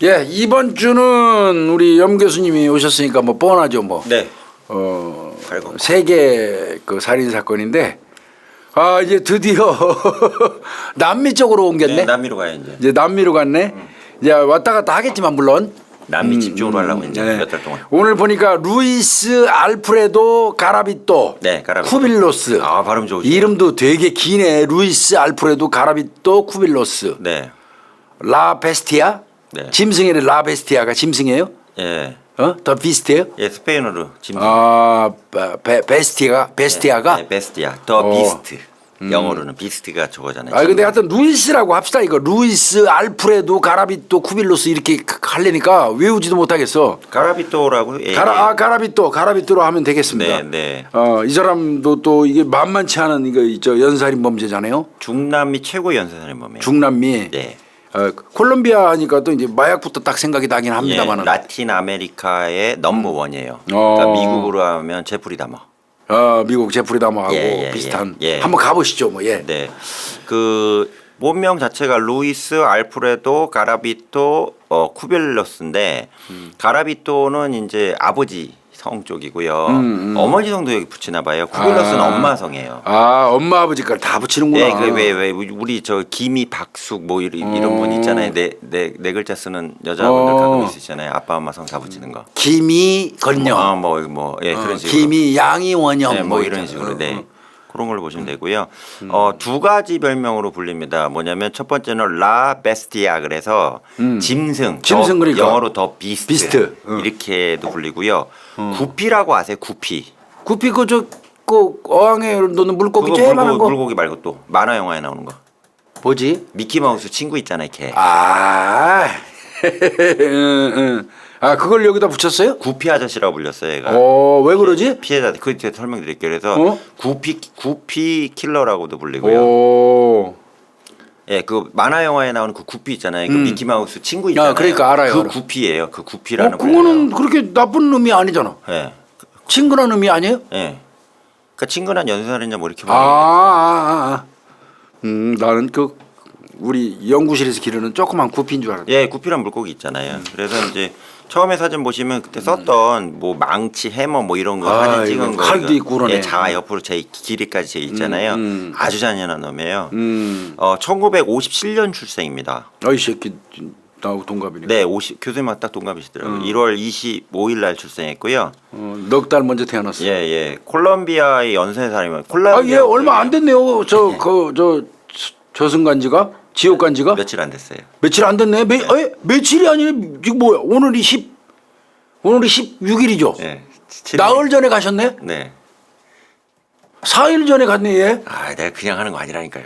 예, 이번 주는 우리 염 교수님이 오셨으니까 뭐 뻔하죠, 뭐. 네. 세계 그 살인 사건인데 아 이제 드디어 남미 쪽으로 옮겼네. 네, 남미로 가요 이제. 이제 남미로 갔네. 이제 왔다 갔다 하겠지만 물론. 남미 집중으로 하려고 이제 네. 몇 달 동안. 오늘 보니까 루이스 알프레도 가라비토, 네, 가라비토. 쿠빌로스. 아, 발음 좋으시네. 이름도 되게 기네. 루이스 알프레도 가라비토 쿠빌로스. 네. 라 베스티아? 네. 짐승의 라 베스티아가 짐승이에요? 예. 더 비스트예요? 예, 스페인어로 짐승. 아, 베스티아가? 네, 베스티아. 더 비스트. 영어로는 비스트가 저거잖아요. 아 근데 하여튼 루이스라고 합시다. 이거 루이스 알프레도 가라비토 쿠빌로스 이렇게 하려니까 외우지도 못하겠어. 가라비토라고. 예. 가라비토로 하면 되겠습니다. 네, 네. 이 사람도 또 이게 만만치 않은 이거 저 연살인 범죄잖아요. 중남미 최고 연쇄살인범이에요. 중남미. 네. 콜롬비아 하니까 또 이제 마약부터 딱 생각이 나긴 예, 합니다만은. 라틴 아메리카의 넘버원이에요. 그러니까 미국으로 하면 제프리 다머. 미국 제프리 다머하고 예, 비슷한. 예. 한번 가보시죠, 뭐 예. 네. 그 본명 자체가 루이스 알프레도 가라비토 쿠벨로스인데 가라비토는 이제 아버지 성 쪽이고요. 어머니 성도 여기 붙이나 봐요. 쿠벨로스는 엄마 성이에요. 엄마 아버지까지 다 붙이는구나. 네, 왜 우리 저 김이 박숙 뭐 이런 분 있잖아요. 네 글자 쓰는 여자분들 가끔 있으시잖아요. 아빠 엄마 성 다 붙이는 거. 김이 건영. 예, 그런 식으로. 김이 양이 원영. 네, 뭐 이런 식으로. 네. 그런 걸로 보시면 되고요. 두 가지 별명으로 불립니다. 뭐냐면 첫 번째는 라 베스티아 그래서 짐승 그러니까. 영어로 더 비스트 이렇게도 불리고요. 구피라고 아세요? 구피. 구피 그 어항에 놓는 물고기 그거 제만한 거. 물고기 말고 또 만화 영화에 나오는 거. 뭐지? 미키마우스 친구 있잖아요, 걔. 그걸 여기다 붙였어요? 구피 아저씨라고 불렸어요, 얘가. 왜 그러지? 피해자들 그 제가 설명드릴게요. 그래서 구피 킬러라고도 불리고요. 예, 그 만화 영화에 나오는 그 구피 있잖아요. 그 미키마우스 친구 있잖아요. 그러니까 알아요. 그 알아. 구피예요. 그 구피라는 그거는 그렇게 나쁜 놈이 아니잖아. 예. 친근한 놈이 아니에요? 예. 그러니까 친근한 연쇄살인자 뭐 이렇게 나는 그 우리 연구실에서 기르는 조그만 구피인 줄 알았어. 예, 구피란 물고기 있잖아요. 그래서 이제 처음에 사진 보시면 그때 썼던 뭐 망치, 해머 뭐 이런 거 사진 찍은 거 칼도 있고 그러네. 예, 자가 옆으로 제 길이까지 제 있잖아요. 아주 잔인한 놈이에요. 1957년 출생입니다. 이 새끼 나하고 동갑이네. 네, 교수님하고 딱 동갑이시더라고요. 1월 25일 날 출생했고요. 넉 달 먼저 태어났어. 예. 콜롬비아의 연쇄살인범. 얘 얼마 안 됐네요. 저승간지가 지옥간지가 며칠 안 됐어요. 며칠 안 됐네. 며칠이 아니에요. 지금 뭐야? 오늘이 16일이죠. 예. 나흘 전에 가셨네. 네. 4일 전에 갔네 얘. 내가 그냥 하는 거 아니라니까요.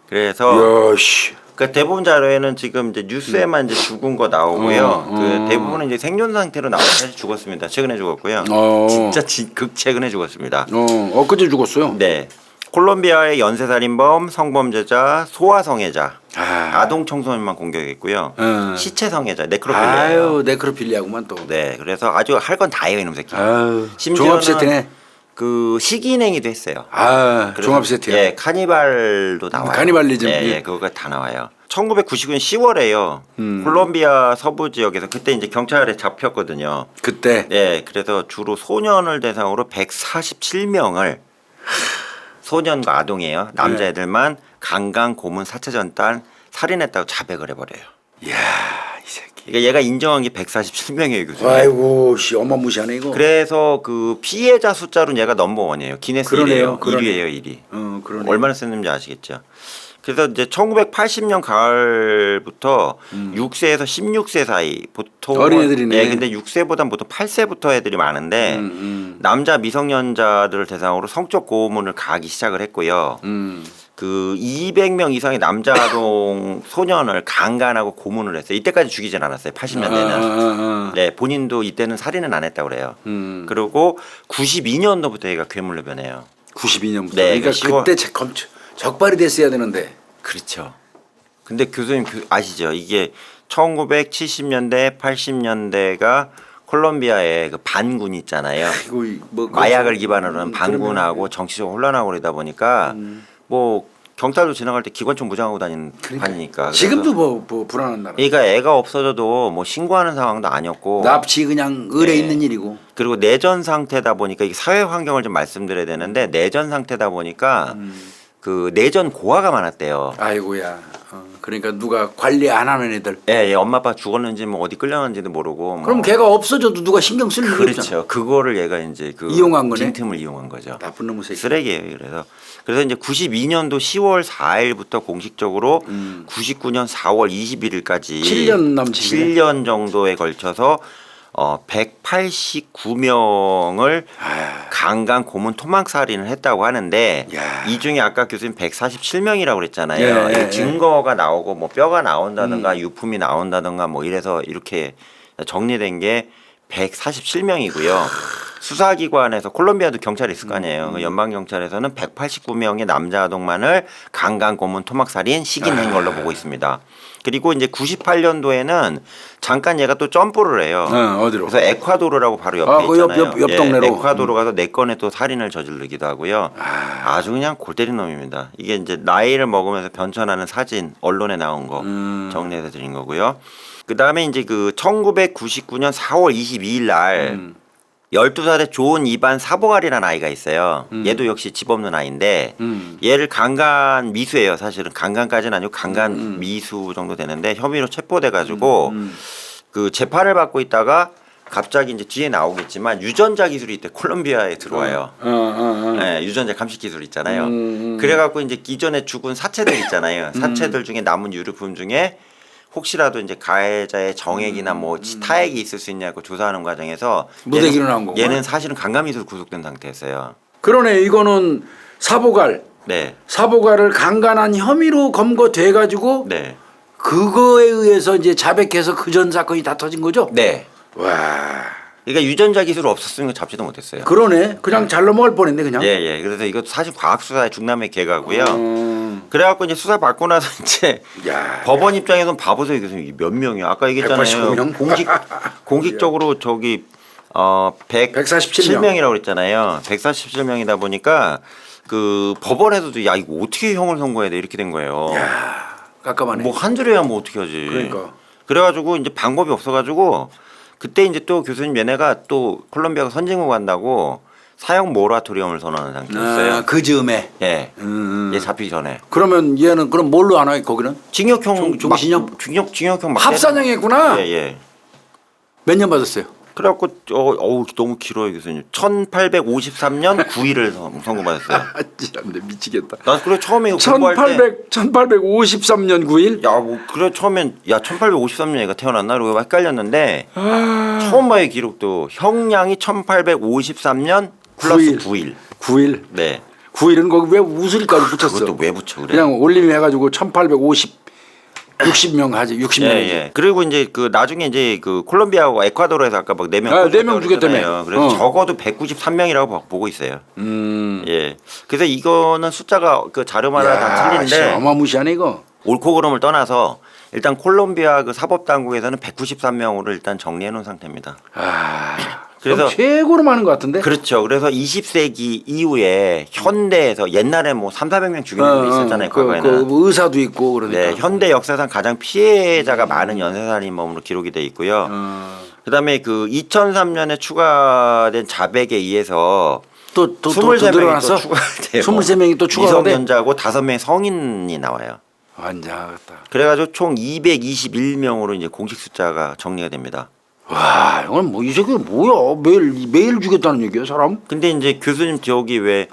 그래서. 야, 씨. 그러니까 대부분 자료에는 지금 이제 뉴스에만 이제 죽은 거 나오고요. 그 대부분은 이제 생존 상태로 나와서 사실 죽었습니다. 최근에 죽었고요. 진짜 극 최근에 죽었습니다. 엊그제 죽었어요. 네. 콜롬비아의 연쇄살인범, 성범죄자, 소아성애자, 아동 청소년만 공격했고요. 시체 성애자, 네크로필리아예요. 네크로필리아구만 또. 네, 그래서 아주 할 건 다 해요 이놈 새끼. 종합 세트네. 그 시기행위도 했어요. 종합 세트야. 예, 카니발도 나와요. 카니발리즘. 예, 그거가 다 나와요. 1999년 10월에요. 콜롬비아 서부 지역에서 그때 이제 경찰에 잡혔거든요. 그때. 네, 그래서 주로 소년을 대상으로 147명을 소년과 아동이에요. 남자애들만 강간, 고문, 사체 전단, 살인했다고 자백을 해버려요. 이야, 이 새끼. 그러니까 얘가 인정한 게 147명이에요, 교수님. 아이고, 씨, 어마무시하네 이거. 그래서 그 피해자 숫자로는 얘가 넘버원이에요. 기네스 1위에요. 1위예요, 1위. 그러네. 얼마나 썼는지 아시겠죠? 그래서 이제 1980년 가을부터 6세에서 16세 사이 보통 어린애들이네. 네, 근데 6세보단 보통 8세부터 애들이 많은데 남자 미성년자들을 대상으로 성적 고문을 가하기 시작을 했고요. 그 200명 이상의 남자 아동 소년을 강간하고 고문을 했어요. 이때까지 죽이진 않았어요. 80년대는. 네, 본인도 이때는 살인은 안 했다고 그래요. 그리고 92년도부터 얘가 괴물로 변해요. 92년부터. 네, 그러니까 그때 적발이 됐어야 되는데. 그렇죠. 근데 교수님 아시죠? 이게 1970년대, 80년대가 콜롬비아의 그 반군 있잖아요. 마약을 기반으로 한 반군하고 정치적 혼란하고 그러다 보니까 뭐 경찰도 지나갈 때 기관총 무장하고 다니는 판이니까. 지금도 뭐 불안한 나라. 그러니까 애가 없어져도 뭐 신고하는 상황도 아니었고 납치 그냥 의뢰 네. 있는 일이고. 그리고 내전 상태다 보니까 이게 사회 환경을 좀 말씀드려야 되는데 내전 상태다 보니까 그 내전 고아가 많았대요. 아이고야. 그러니까 누가 관리 안 하는 애들. 예, 엄마 아빠 죽었는지 뭐 어디 끌려갔는지도 모르고. 그럼 걔가 없어져도 누가 신경 쓸 일이 없잖아. 그렇죠. 그거를 얘가 이제 그 이용한 거네. 빈틈을 이용한 거죠. 나쁜 놈의 새끼. 쓰레기예요. 그래서 이제 92년도 10월 4일부터 공식적으로 99년 4월 21일까지 7년 남짓이네. 7년 정도에 걸쳐서 189명을 강간 고문 토막살인을 했다고 하는데 야. 이 중에 아까 교수님 147명이라고 그랬잖아요. 예, 이게 예, 증거가 나오고 뭐 뼈가 나온다든가 유품이 나온다든가 뭐 이래서 이렇게 정리된 게 147명이고요. 수사기관에서 콜롬비아도 경찰이 있을 거 아니에요. 연방경찰에서는 189명의 남자 아동만을 강간 고문 토막살인 시kin한 걸로 보고 있습니다. 그리고 이제 98년도에는 잠깐 얘가 또 점프를 해요. 어디로? 그래서 에콰도르라고 바로 옆에 그 있잖아요. 옆 동네로. 에콰도르 가서 4건의 또 살인을 저지르기도 하고요. 아주 그냥 골 때린 놈입니다. 이게 이제 나이를 먹으면서 변천하는 사진 언론에 나온 거 정리해서 드린 거고요. 그 다음에 이제 그 1999년 4월 22일 날 12살의 조은 이반 사보갈이라는 아이가 있어요. 얘도 역시 집 없는 아이인데 얘를 강간 미수예요. 사실은 강간까지는 아니고 강간 미수 정도 되는데 혐의로 체포돼 가지고 그 재판을 받고 있다가 갑자기 이제 뒤에 나오겠지만 유전자 기술이 이때 콜롬비아에 들어와요. 네, 유전자 감식 기술 있잖아요. 그래갖고 이제 기존에 죽은 사체들 있잖아요. 사체들 중에 남은 유류품 중에 혹시라도 이제 가해자의 정액이나 뭐 타액이 있을 수 있냐고 조사하는 과정에서 무대기로 나온 거구나. 얘는 사실은 강간미수로 구속된 상태였어요. 그러네. 이거는 사보갈. 네, 사보갈을 강간한 혐의로 검거돼 가지고 네, 그거에 의해서 이제 자백해서 그 전 사건이 다 터진 거죠? 네. 와. 그러니까 유전자 기술 없었으면 잡지도 못했어요. 그러네. 그냥 잘 넘어갈 뻔했네 그냥. 예, 예. 그래서 이것도 사실 과학 수사의 중남의 개가고요. 그래갖고 이제 수사 받고 나서 이제 야. 법원 입장에서는 봐보세요, 교수님. 몇 명이요? 아까 얘기했잖아요. 189명? 공식적으로 저기 147 명. 117명이라고 그랬잖아요. 147명이다 보니까 그 법원에서도 야 이거 어떻게 형을 선고해야 돼 이렇게 된 거예요. 야. 깜깜하네. 뭐 한 줄에야 뭐 어떻게 하지. 그러니까. 그래가지고 이제 방법이 없어가지고 그때 이제 또 교수님 얘네가 또 콜롬비아가 선진국 간다고 사형 모라토리엄을 선언한 상태였어요. 그 즈음에. 예. 얘 잡히기 전에. 그러면 얘는 그럼 뭘로 하나 거기는? 징역형 종신형? 징역형 막 합산형했구나. 예, 예. 몇 년 받았어요? 그래갖고 어우 너무 길어요 교수님. 1853년 9일을 선고받았어요. 참네 미치겠다. 나 그래 처음에 이거 공부할 때 1853년 9일? 야 뭐 그래 처음엔 야 1853년 얘가 태어났나 그러고 헷갈렸는데 처음 봐요 기록도 형량이 1853년 플러스 9일. 9일. 네. 9일은 거기 왜 우슬까지 붙였어? 그것도 왜 붙여 그래? 그냥 올림해 가지고 60명 하지. 60명. 예, 예. 그리고 이제 그 나중에 이제 그 콜롬비아하고 에콰도르에서 아까 막 4명 아, 4명 죽였다며. 그래서 적어도 193명이라고 보고 있어요. 예. 그래서 이거는 숫자가 그 자료마다 다 틀린데 어마무시하네 이거. 옳고 그름을 떠나서 일단 콜롬비아 그 사법 당국에서는 193명으로 일단 정리해 놓은 상태입니다. 그래서 최고로 많은 것 같은데. 그렇죠. 그래서 20세기 이후에 현대에서 옛날에 뭐 3,400명 죽인 애들이 있었잖아요. 과거에는. 그 의사도 있고 그러니까. 네, 현대 역사상 가장 피해자가 많은 연쇄살인범으로 기록이 돼 있고요. 그다음에 그 2003년에 추가된 자백에 의해서 또 23명이 또 추가돼요. 23명이 또 추가돼. 미성년자고 5명의 성인이 나와요. 완전하겠다. 그래가지고 총 221명으로 이제 공식 숫자가 정리가 됩니다. 와, 이건 뭐 이 새끼 뭐야? 매일 죽였다는 얘기야, 사람? 근데 이제 교수님 저기 왜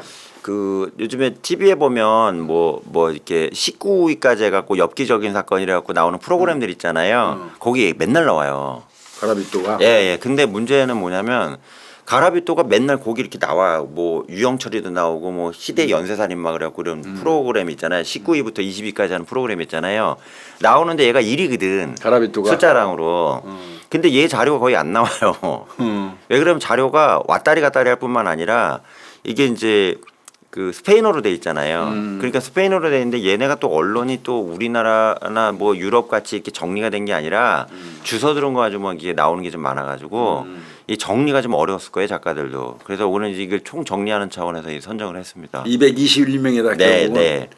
그 요즘에 TV에 보면 뭐 이렇게 19위까지 해갖고 엽기적인 사건이라 갖고 나오는 프로그램들 있잖아요. 거기 맨날 나와요. 가라비또가. 예, 예. 근데 문제는 뭐냐면 가라비또가 맨날 거기 이렇게 나와요. 뭐 유영철이도 나오고 뭐 시대 연쇄살인마 그래갖고 이런 프로그램 있잖아요. 19위부터 20위까지 하는 프로그램 있잖아요. 나오는데 얘가 1위거든. 가라비또가. 숫자랑으로. 근데 얘 자료가 거의 안 나와요. 왜 그러면 자료가 왔다리 갔다리 할 뿐만 아니라 이게 이제 그 스페인어로 돼 있잖아요. 그러니까 스페인어로 돼 있는데 얘네가 또 언론이 또 우리나라나 뭐 유럽 같이 이렇게 정리가 된 게 아니라 주워 들은 거 가지고 이게 나오는 게 좀 많아가지고 이 정리가 좀 어려웠을 거예요 작가들도. 그래서 오늘 이걸 총 정리하는 차원에서 이 선정을 했습니다. 221명에다. 네, 네.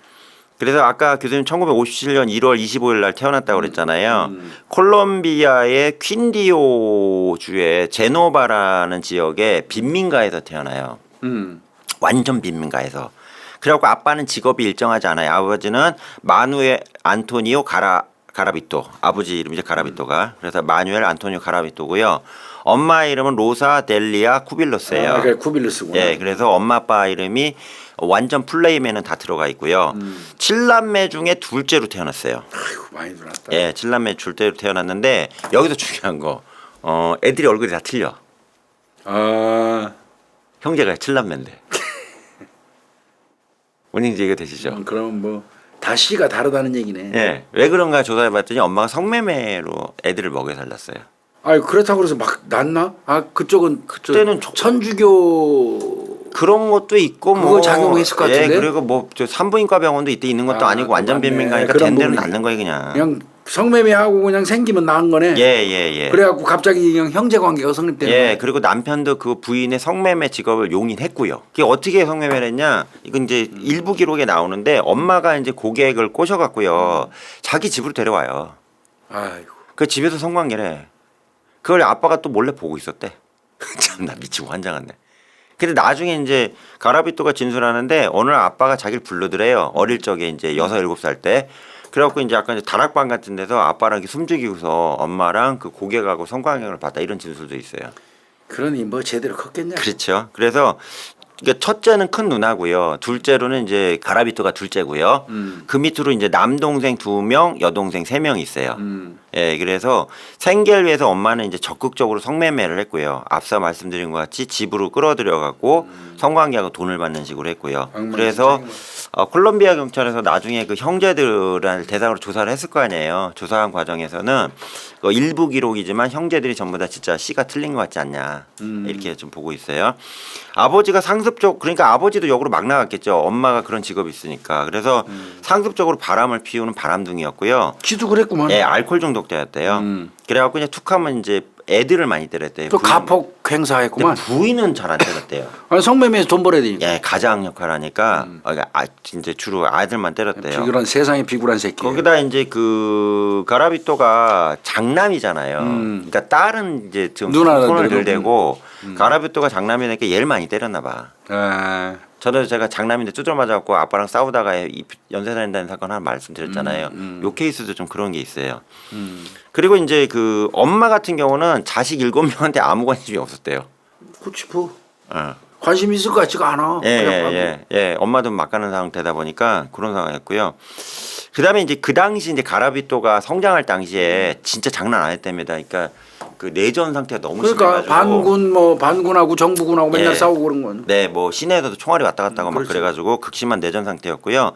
그래서 아까 교수님 1957년 1월 25일 날 태어났다고 그랬잖아요. 콜롬비아의 퀸디오 주의 제노바라는 지역의 빈민가에서 태어나요. 완전 빈민가에서. 그래갖고 아빠는 직업이 일정하지 않아요. 아버지는 마누엘 안토니오 가라비토. 아버지 이름이 가라비토가. 그래서 마누엘 안토니오 가라비토고요. 엄마 이름은 로사 델리아 쿠빌로스예요. 아, 그래 쿠빌로스구나. 예, 그래서 엄마 아빠 이름이 완전 플레임에는 다 들어가 있고요. 7남매 중에 둘째로 태어났어요. 아이고 많이 들어왔다. 예, 7남매 둘째로 태어났는데 여기서 중요한 거, 애들이 얼굴이 다 틀려. 아, 형제가 7남매인데. 본인 이제 이거 되시죠? 그럼 뭐 다 씨가 다르다는 얘기네. 예, 왜 그런가 조사해봤더니 엄마가 성매매로 애들을 먹여 살렸어요. 아, 그렇다고 그래서 막 났나? 아, 그쪽은 그때는 천주교 그런 것도 있고 그거 뭐 작용했을 것 같은데? 예, 그리고 뭐 저 산부인과 병원도 이때 있는 것도 아, 아니고 완전 맞네. 빈민가니까 그런 된 대로 부분이 낳는 거예요 그냥. 그냥 성매매하고 그냥 생기면 낳은 거네. 예. 그래갖고 갑자기 그냥 형제 관계가 성립되는 예, 거네. 그리고 남편도 그 부인의 성매매 직업을 용인했고요. 그게 어떻게 성매매를 했냐? 이건 이제 일부 기록에 나오는데 엄마가 이제 고객을 꼬셔갖고요. 자기 집으로 데려와요. 아이고. 그 집에서 성관계를 해. 그걸 아빠가 또 몰래 보고 있었대. 참나 미치고 환장한데. 근데 나중에 이제 가라비토가 진술하는데 어느 날 아빠가 자기를 불러들여요. 어릴 적에 이제 6, 7살 때. 그래갖고 이제 약간 다락방 같은 데서 아빠랑 이렇게 숨죽이고서 엄마랑 그 고객하고 성관계를 봤다 이런 진술도 있어요. 그러니 뭐 제대로 컸겠냐? 그렇죠. 그래서 그러니까 첫째는 큰 누나고요. 둘째로는 이제 가라비토가 둘째고요. 그 밑으로 이제 남동생 2명, 여동생 3명 있어요. 예, 그래서 생계를 위해서 엄마는 이제 적극적으로 성매매를 했고요. 앞서 말씀드린 것 같이 집으로 끌어들여 갖고 성관계하고 돈을 받는 식으로 했고요. 그래서 콜롬비아 경찰에서 나중에 그 형제들을 대상으로 조사를 했을 거 아니에요. 조사한 과정에서는 그 일부 기록이지만 형제들이 전부 다 진짜 씨가 틀린 것 같지 않냐 이렇게 좀 보고 있어요. 아버지가 상습적 그러니까 아버지도 역으로 막 나갔겠죠. 엄마가 그런 직업이 있으니까. 그래서 상습적으로 바람을 피우는 바람둥이였고요. 지도 그랬구만. 예, 알코올 중독자였대요. 그래갖고 이제 툭하면 이제 애들을 많이 때렸대요. 또 가폭 행사했구만. 부인은 잘 안 때렸대요. 아니, 성매매에서 돈 벌어야 되니까. 예, 가장 역할하니까 이제 주로 아들만 때렸대요. 비굴한 세상에 비굴한 새끼. 거기다 이제 그 가라비토가 장남이잖아요. 그러니까 딸은 이제 지금 누나는 손을 그래도, 들대고 가라비토가 장남이니까 얘를 많이 때렸나 봐. 아, 저도 제가 장남인데 두드려 맞아갖고 아빠랑 싸우다가 연쇄 살인다는 사건 하나 말씀드렸잖아요. 요 케이스도 좀 그런 게 있어요. 그리고 이제 그 엄마 같은 경우는 자식 7명한테 아무 관심이 없었대요. 그렇지 뭐 어. 관심 있을 것 같지가 않아. 예. 엄마도 막 가는 상태다 보니까 그런 상황이었고요. 그다음에 이제 그 당시 이제 가라비토가 성장할 당시에 진짜 장난 안 했답니다. 그러니까 그 내전 상태가 너무 그러니까 심해가지고 반군하고 정부군하고 맨날 예. 싸우고 그런 건. 네, 뭐 시내에서도 총알이 왔다 갔다 하고 막 그렇죠. 그래가지고 극심한 내전 상태였고요.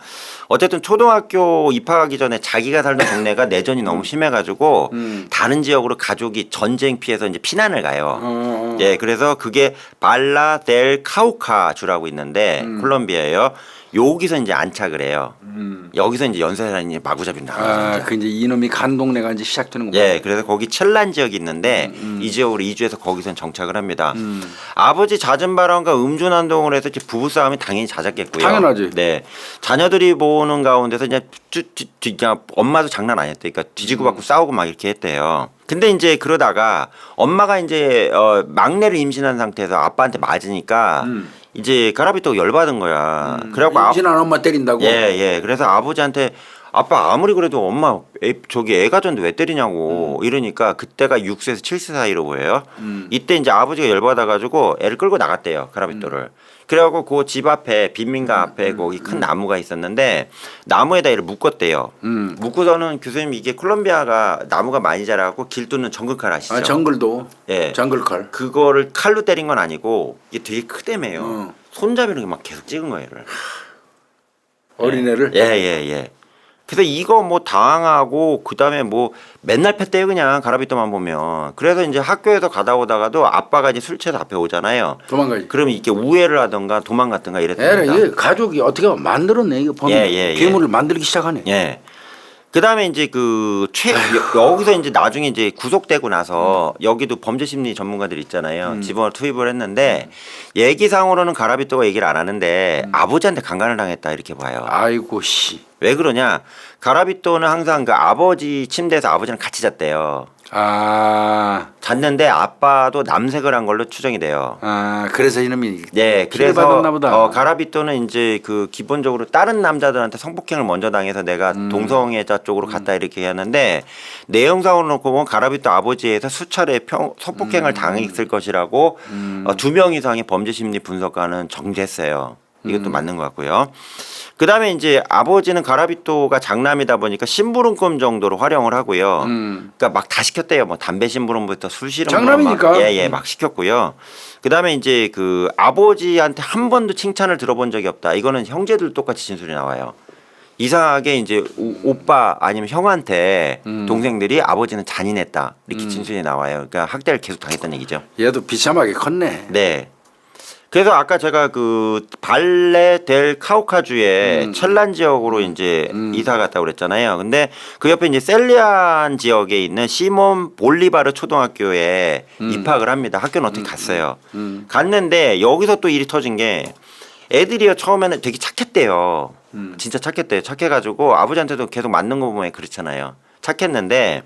어쨌든 초등학교 입학하기 전에 자기가 살던 동네가 내전이 너무 심해가지고 다른 지역으로 가족이 전쟁 피해서 이제 피난을 가요. 예, 그래서 그게 발라 델 카우카 주라고 있는데 콜롬비아예요. 여기서 이제 안착을 해요. 여기서 이제 연쇄살인이 마구잡이 나가요. 아, 그 이제 이놈이 간 동네가 이제 시작되는 거야. 예, 그래서 거기 첼란 지역이 있는데 이 지역으로 이주해서 거기선 정착을 합니다. 아버지 잦은 발언과 음주난동을 해서 이제 부부싸움이 당연히 잦았겠고요. 당연하지. 네, 자녀들이 보는 가운데서 이제 그냥 엄마도 장난 아니었대. 그러니까 뒤지고 받고 싸우고 막 이렇게 했대요. 근데 이제 그러다가 엄마가 이제 막내를 임신한 상태에서 아빠한테 맞으니까 이제 가라비토가 열받은 거야. 그래갖고 임신한 엄마 때린다고. 예. 그래서 아버지한테 아빠 아무리 그래도 엄마 저기 애 가졌는데 왜 때리냐고 이러니까 그때가 6세에서 7세 사이로 보여요. 이때 이제 아버지가 열받아가지고 애를 끌고 나갔대요. 가라비토를. 그래갖고 그 집 앞에 빈민가 앞에 거기 큰 나무가 있었는데 나무에다 얘를 묶었대요. 묶고서는 교수님 이게 콜롬비아가 나무가 많이 자라고 길 뚫는 정글칼 아시죠? 아, 정글도. 예. 정글칼. 그거를 칼로 때린 건 아니고 이게 되게 크다며요. 손잡이로 막 계속 찍은 거예요. 얘를. 어린애를. 예. 그래서 이거 뭐 당하고 그다음에 뭐 맨날 팼대요 그냥 가라비토만 보면. 그래서 이제 학교에서 가다 오다가도 아빠가 이제 술 취해서 앞에 오잖아요. 도망가지. 그러면 이렇게 우회를 하던가 도망갔던가 에라, 이랬답니다. 이게 가족이 어떻게 만들었네 이거 범인. 예. 괴물을 만들기 시작하네. 예. 그다음에 이제 여기서 이제 나중에 이제 구속되고 나서 여기도 범죄심리 전문가들 있잖아요. 집어넣어 투입을 했는데 얘기상으로는 가라비또가 얘기를 안 하는데 아버지한테 강간을 당했다 이렇게 봐요. 아이고 씨. 왜 그러냐? 가라비또는 항상 그 아버지 침대에서 아버지랑 같이 잤대요. 아, 잤는데 아빠도 남색을 한 걸로 추정이 돼요. 그래서 이놈이 네, 피를 그래서 받았나 보다. 가라비또는 이제 그 기본적으로 다른 남자들한테 성폭행을 먼저 당해서 내가 동성애자 쪽으로 갔다 이렇게 하는데 내용상으로 놓고 보면 가라비또 아버지에서 수차례 성폭행을 당했을 것이라고 2명 이상의 범죄심리 분석가는 정죄했어요. 이것도 맞는 것 같고요. 그다음에 이제 아버지는 가라비또가 장남이다 보니까 심부름꾼 정도로 활용을 하고요. 그러니까 막 다 시켰대요. 뭐 담배 심부름부터 술 심부름 장남이니까. 예예 막 시켰고요. 그다음에 이제 그 아버지한테 한 번도 칭찬을 들어본 적이 없다. 이거는 형제들 똑같이 진술이 나와요. 이상하게 이제 오빠 아니면 형한테 동생들이 아버지는 잔인했다 이렇게 진술이 나와요. 그러니까 학대를 계속 당했다는 얘기죠. 얘도 비참하게 컸네. 네. 그래서 아까 제가 그 발레 델 카우카주의 첼란 지역으로 이제 이사 갔다고 그랬잖아요. 근데 그 옆에 이제 셀리안 지역에 있는 시몬 볼리바르 초등학교에 입학을 합니다. 학교는 어떻게 갔어요. 갔는데 여기서 또 일이 터진 게 애들이 처음에는 되게 착했대요. 진짜 착했대요. 착해가지고 아버지한테도 계속 맞는 거 보면 그렇잖아요. 착했는데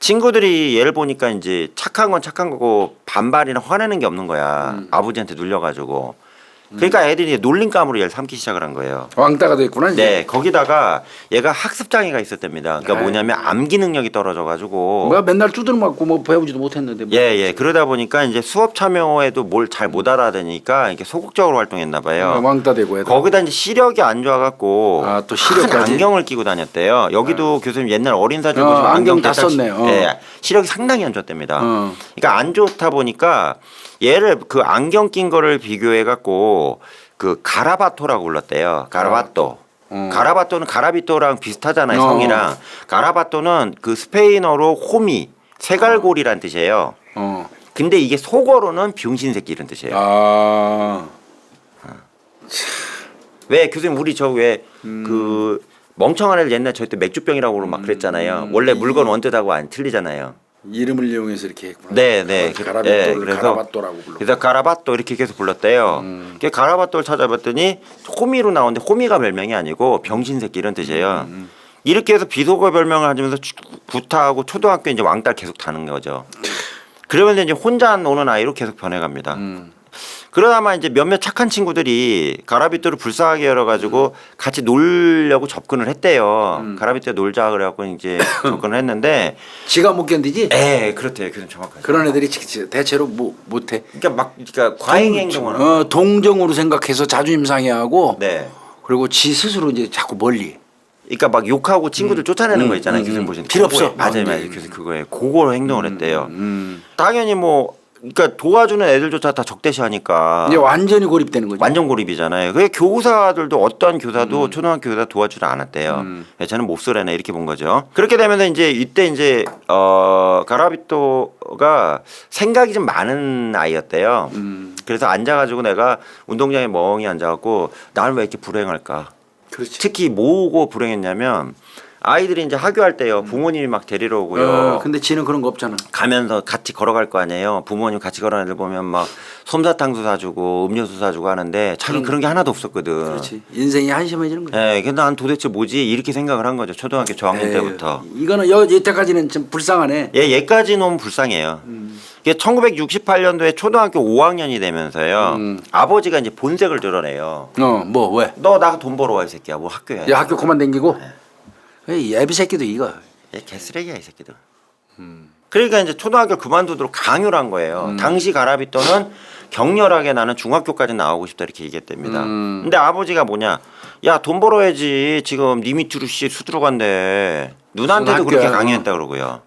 친구들이 얘를 보니까 이제 착한 건 착한 거고 반발이나 화내는 게 없는 거야. 아버지한테 눌려가지고. 그러니까 애들이 놀림감으로 얘를 삼기 시작을 한 거예요. 왕따가 됐구나. 이제. 네, 거기다가 얘가 학습 장애가 있었답니다. 그러니까 뭐냐면 암기 능력이 떨어져가지고. 뭐야 맨날 두드려 맞고 뭐 배우지도 못했는데. 뭐. 예. 그러다 보니까 이제 수업 참여에도 뭘 잘 못 알아듣으니까 이게 소극적으로 활동했나 봐요. 왕따 되고. 거기다 이제 시력이 안 좋아갖고 또 시력까지. 큰 안경을 끼고 다녔대요. 여기도 교수님 옛날 어린 사진 보시면 안경 다 딱 썼네요. 예, 시력이 상당히 안 좋답니다. 그러니까 안 좋다 보니까 얘를 그 안경 낀 거를 비교해 갖고 그 가라바토라고 불렀대요. 가라바토. 가라바토는 가라비토랑 비슷하잖아요. 성이랑. 가라바토는 그 스페인어로 호미, 세갈골이란 뜻이에요. 근데 이게 속어로는 병신 새끼 이런 뜻이에요. 왜 교수님 우리 저 왜 그 멍청한 애들 옛날 저희 때 맥주병이라고 막 그랬잖아요. 원래 물건 원뜻하고 안 틀리잖아요. 이름을 이용해서 이렇게 했구나. 네. 가라비토를 그래서 가라바토라고 불러. 그래서 가라바토 이렇게 계속 불렀대요. 그 가라바토를 찾아봤더니 호미로 나오는데 호미가 별명이 아니고 병신 새끼 이런 뜻이에요. 이렇게 해서 비속어 별명을 하면서 구타하고 초등학교 이제 왕따를 계속 타는 거죠. 그러면서 이제 혼자 노는 아이로 계속 변해갑니다. 그러다만 이제 몇몇 착한 친구들이 가라비토를 불쌍하게 열어가지고 같이 놀려고 접근을 했대요. 가라비토에 놀자 그래갖고 이제 접근을 했는데 지가 못 견디지? 그렇대요. 교수님 정확하게. 그런 애들이 대체로 못해. 그러니까 과잉 행동을 동정으로 생각해서 자존심 상해하고. 네. 그리고 지 스스로 이제 자꾸 멀리. 그러니까 막 욕하고 친구들 쫓아내는 거 있잖아요. 교수님 보시는 필요 없어. 맞아요. 교수님 그거에 그거로 행동을 했대요. 당연히 뭐 그러니까 도와주는 애들조차 다 적대시하니까 이제 완전히 고립되는 거죠. 완전 고립이잖아요. 그게 교사들도 어떠한 교사도 초등학교 교사 도와주지 않았대요. 저는 몹쓸애네 이렇게 본 거죠. 그렇게 되면서 이제 이때 이제 가라비토가 생각이 좀 많은 아이였대요. 그래서 앉아가지고 내가 운동장에 멍이 앉아갖고 나는 왜 이렇게 불행할까? 그렇지. 특히 뭐고 불행했냐면 아이들이 이제 하교할 때요. 부모님이 막 데리러 오고요. 근데 지는 그런 거 없잖아. 가면서 같이 걸어갈 거 아니에요. 부모님 같이 걸어가는 애들 보면 막 솜사탕도 사주고 음료수 사주고 하는데 자기 그런 게 하나도 없었거든. 그렇지. 인생이 한심해지는 거지. 네, 근데 난 도대체 뭐지 이렇게 생각을 한 거죠. 초등학교 저학년 때부터. 이거는 여태까지는 좀 불쌍하네. 얘까지 너무 불쌍해요. 이게 1968년도에 초등학교 5학년이 되면서요. 아버지가 이제 본색을 드러내요. 뭐 왜? 너 나 돈 벌어 와 이 새끼야. 뭐 학교야. 야 학교 그만 댕기고. 이 애비 새끼도 이거. 얘 개쓰레기야 이 새끼들. 그러니까 이제 초등학교 그만두도록 강요를 한 거예요. 당시 가라비또는 격렬하게 나는 중학교까지 나오고 싶다 이렇게 얘기했답니다. 근데 아버지가 뭐냐? 야 돈 벌어야지. 지금 니 밑으로 씨 수두로 간대. 누나한테도 그렇게 강요했다 그러고요.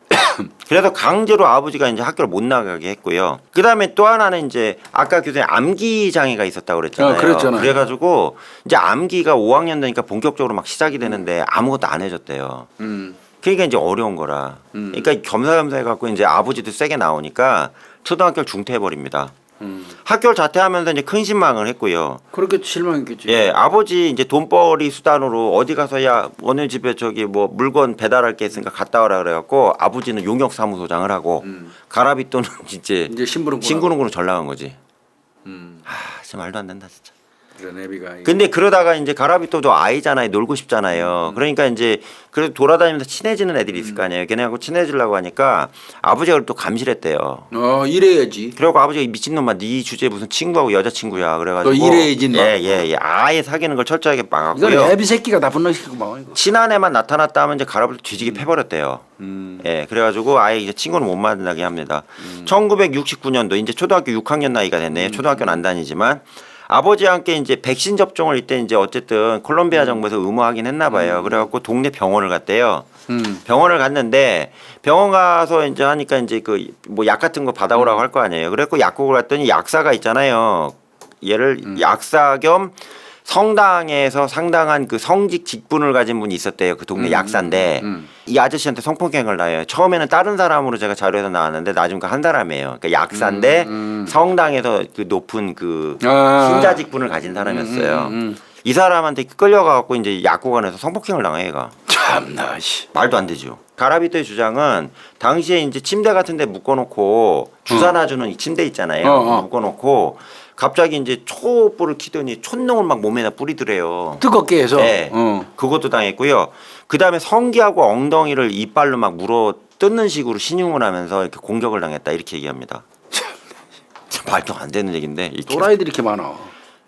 그래서 강제로 아버지가 이제 학교를 못 나가게 했고요. 그다음에 또 하나는 이제 아까 교수님 암기 장애가 있었다고 그랬잖아요. 그랬잖아요. 그래가지고 이제 암기가 5학년 되니까 본격적으로 막 시작이 되는데 아무것도 안 해줬대요. 그러니까 이제 어려운 거라. 그러니까 겸사겸사 해갖고 이제 아버지도 세게 나오니까 초등학교를 중퇴해버립니다. 학교를 자퇴하면서 이제 큰 신망을 했고요. 그렇게 실망했겠지. 예, 아버지 이제 돈벌이 수단으로 어디 가서 야 어느 집에 저기 뭐 물건 배달할 게 있으니까 갔다 와라 그래갖고 아버지는 용역 사무소장을 하고 가라비또는 이제 신구릉으로 전락한 거지. 진짜 말도 안 된다 진짜. 그래 내비가. 근데 그러다가 이제 가라비또도 아이잖아요. 놀고 싶잖아요. 그러니까 이제 그래도 돌아다니면서 친해지는 애들이 있을 거 아니에요. 걔네하고 친해지려고 하니까 아버지가 또 감실했대요. 이래야지. 그래갖고 아버지가 미친놈아 네 주제에 무슨 친구하고 여자친구야 그래가지고 너 이래야지 너. 예. 아예 사귀는 걸 철저하게 이건 막았고요. 애비 새끼가 나쁜 놈이구만 이거. 친한 애만 나타났다 하면 이제 가라비또 뒤지게 패버렸대요. 예, 그래가지고 아예 이제 친구는 못 만나게 합니다. 1969년도 이제 초등학교 6학년 나이가 됐네요. 초등학교는 안 다니지만 아버지와 함께 이제 백신 접종을 이때 이제 어쨌든 콜롬비아 정부에서 의무하긴 했나 봐요. 그래갖고 동네 병원을 갔대요. 병원을 갔는데 병원 가서 이제 하니까 이제 그 뭐 약 같은 거 받아오라고 할 거 아니에요. 그래갖고 약국을 갔더니 약사가 있잖아요. 얘를 약사 겸 성당에서 상당한 그 성직 직분을 가진 분이 있었대요. 그 동네 약사인데 이 아저씨한테 성폭행을 당해요. 처음에는 다른 사람으로 제가 자료에서 나왔는데 나중에 한 사람이에요. 그러니까 약사인데 성당에서 그 높은 그 신자 직분을 가진 사람이었어요. 이 사람한테 끌려가갖고 이제 약국안에서 성폭행을 당해 얘가. 참나 씨. 말도 안 되죠. 가라비또의 주장은 당시에 이제 침대 같은데 묶어놓고 주사 놔주는 침대 있잖아요. 묶어놓고 갑자기 이제 촛불을 켜더니 촛농을 막 몸에다 뿌리더래요. 뜨겁게 해서. 네. 그것도 당했고요. 그 다음에 성기하고 엉덩이를 이빨로 막 물어 뜯는 식으로 신용을 하면서 이렇게 공격을 당했다 이렇게 얘기합니다. 말도 안 되는 얘기인데. 또라이들이 이렇게 많아.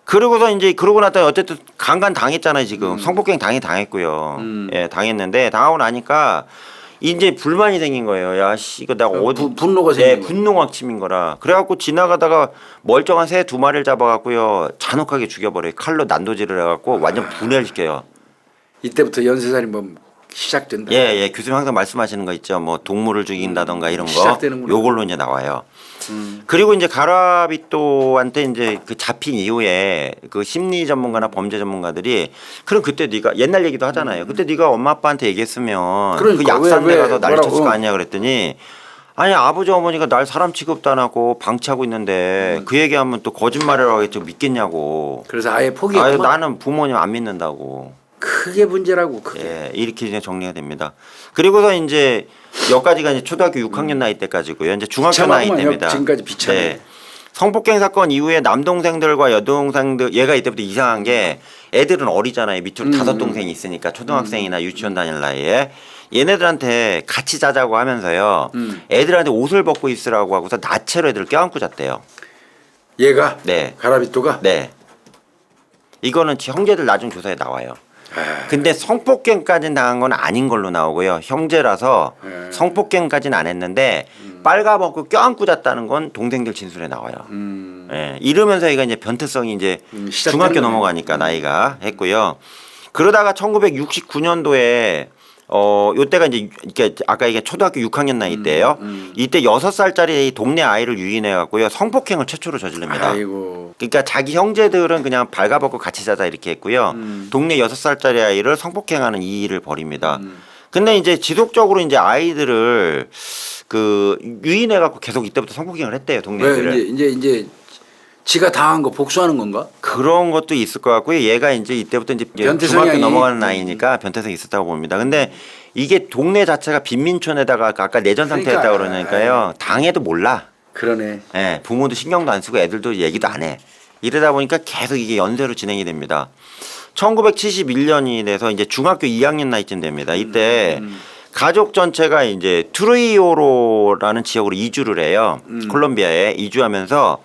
그러고서 이제 그러고 났더니 어쨌든 강간 당했잖아요 지금. 성폭행 당했고요. 예, 당했는데 당하고 나니까 이제 불만이 생긴 거예요. 야, 씨, 이거 내가 어디 분노가 생긴 거야. 분노각침인 거라. 그래갖고 지나가다가 멀쩡한 새 2마리를 잡아갖고요 잔혹하게 죽여버려요. 칼로 난도질을 해갖고 완전 분해를 시켜요. 이때부터 연쇄살인 뭐 시작된다. 예, 교수님 항상 말씀하시는 거 있죠. 뭐 동물을 죽인다던가 이런 거. 시작되는구나. 요걸로 이제 나와요. 그리고 이제 가라비또한테 이제 그 잡힌 이후에 그 심리 전문가나 범죄 전문가들이 그럼 그때 네가 옛날 얘기도 하잖아요. 그때 네가 엄마 아빠한테 얘기했으면 그러니까, 그 약사인데 왜, 가서 난리 쳤을 뭐라고. 거 아니냐 그랬더니 아니 아버지 어머니가 날 사람 취급도 안 하고 방치하고 있는데 그 얘기하면 또 거짓말이라고 하겠지 믿겠냐고. 그래서 아예 포기했구만. 나는 부모님 안 믿는다고. 크게 문제라고 크게. 예, 이렇게 이제 정리가 됩니다. 그리고서 이제 여기까지가 이제 초등학교 6학년 나이 때까지고요. 이제 중학교 나이 비참하구만, 때입니다. 지금까지 비참해. 네. 성폭행 사건 이후에 남동생들과 여동생들 얘가 이때부터 이상한 게 애들은 어리잖아요. 밑으로 5동생이 있으니까 초등학생이나 유치원 다닐 나이에 얘네들한테 같이 자자고 하면서요. 애들한테 옷을 벗고 있으라고 하고서 나체로 애들을 껴안고 잤대요. 얘가 네. 가라비또가. 네. 이거는 형제들 나중 조사에 나와요. 근데 성폭행까지는 당한 건 아닌 걸로 나오고요. 형제라서 성폭행까지는 안 했는데 빨가벗고 껴안고 잤다는 건 동생들 진술에 나와요. 예, 이러면서 얘가 이제 변태성이 이제 중학교 넘어가니까 나이가 했고요. 그러다가 1969년도에 요때가 이제 이게 아까 이게 초등학교 6학년 나이 때예요. 이때 6살짜리 동네 아이를 유인해 갖고요. 성폭행을 최초로 저지릅니다. 아이고. 그러니까 자기 형제들은 그냥 발가벗고 같이 자자 이렇게 했고요. 동네 6살짜리 아이를 성폭행하는 이 일을 벌입니다. 근데 이제 지속적으로 이제 아이들을 그 유인해 갖고 계속 이때부터 성폭행을 했대요. 동네 왜 애들을. 이제 지가 당한 거 복수하는 건가? 그런 것도 있을 것 같고요. 얘가 이제 이때부터 이제 변태 중학교 성향이. 넘어가는 나이니까 변태성이 있었다고 봅니다. 근데 이게 동네 자체가 빈민촌에다가 아까 내전 상태였다고 그러니까요. 당해도 몰라. 그러네. 예, 부모도 신경도 안 쓰고 애들도 얘기도 안 해. 이러다 보니까 계속 이게 연쇄로 진행이 됩니다. 1971년이 돼서 이제 중학교 2학년 나이쯤 됩니다. 이때 가족 전체가 이제 트루이오로라는 지역으로 이주를 해요. 콜롬비아에 이주하면서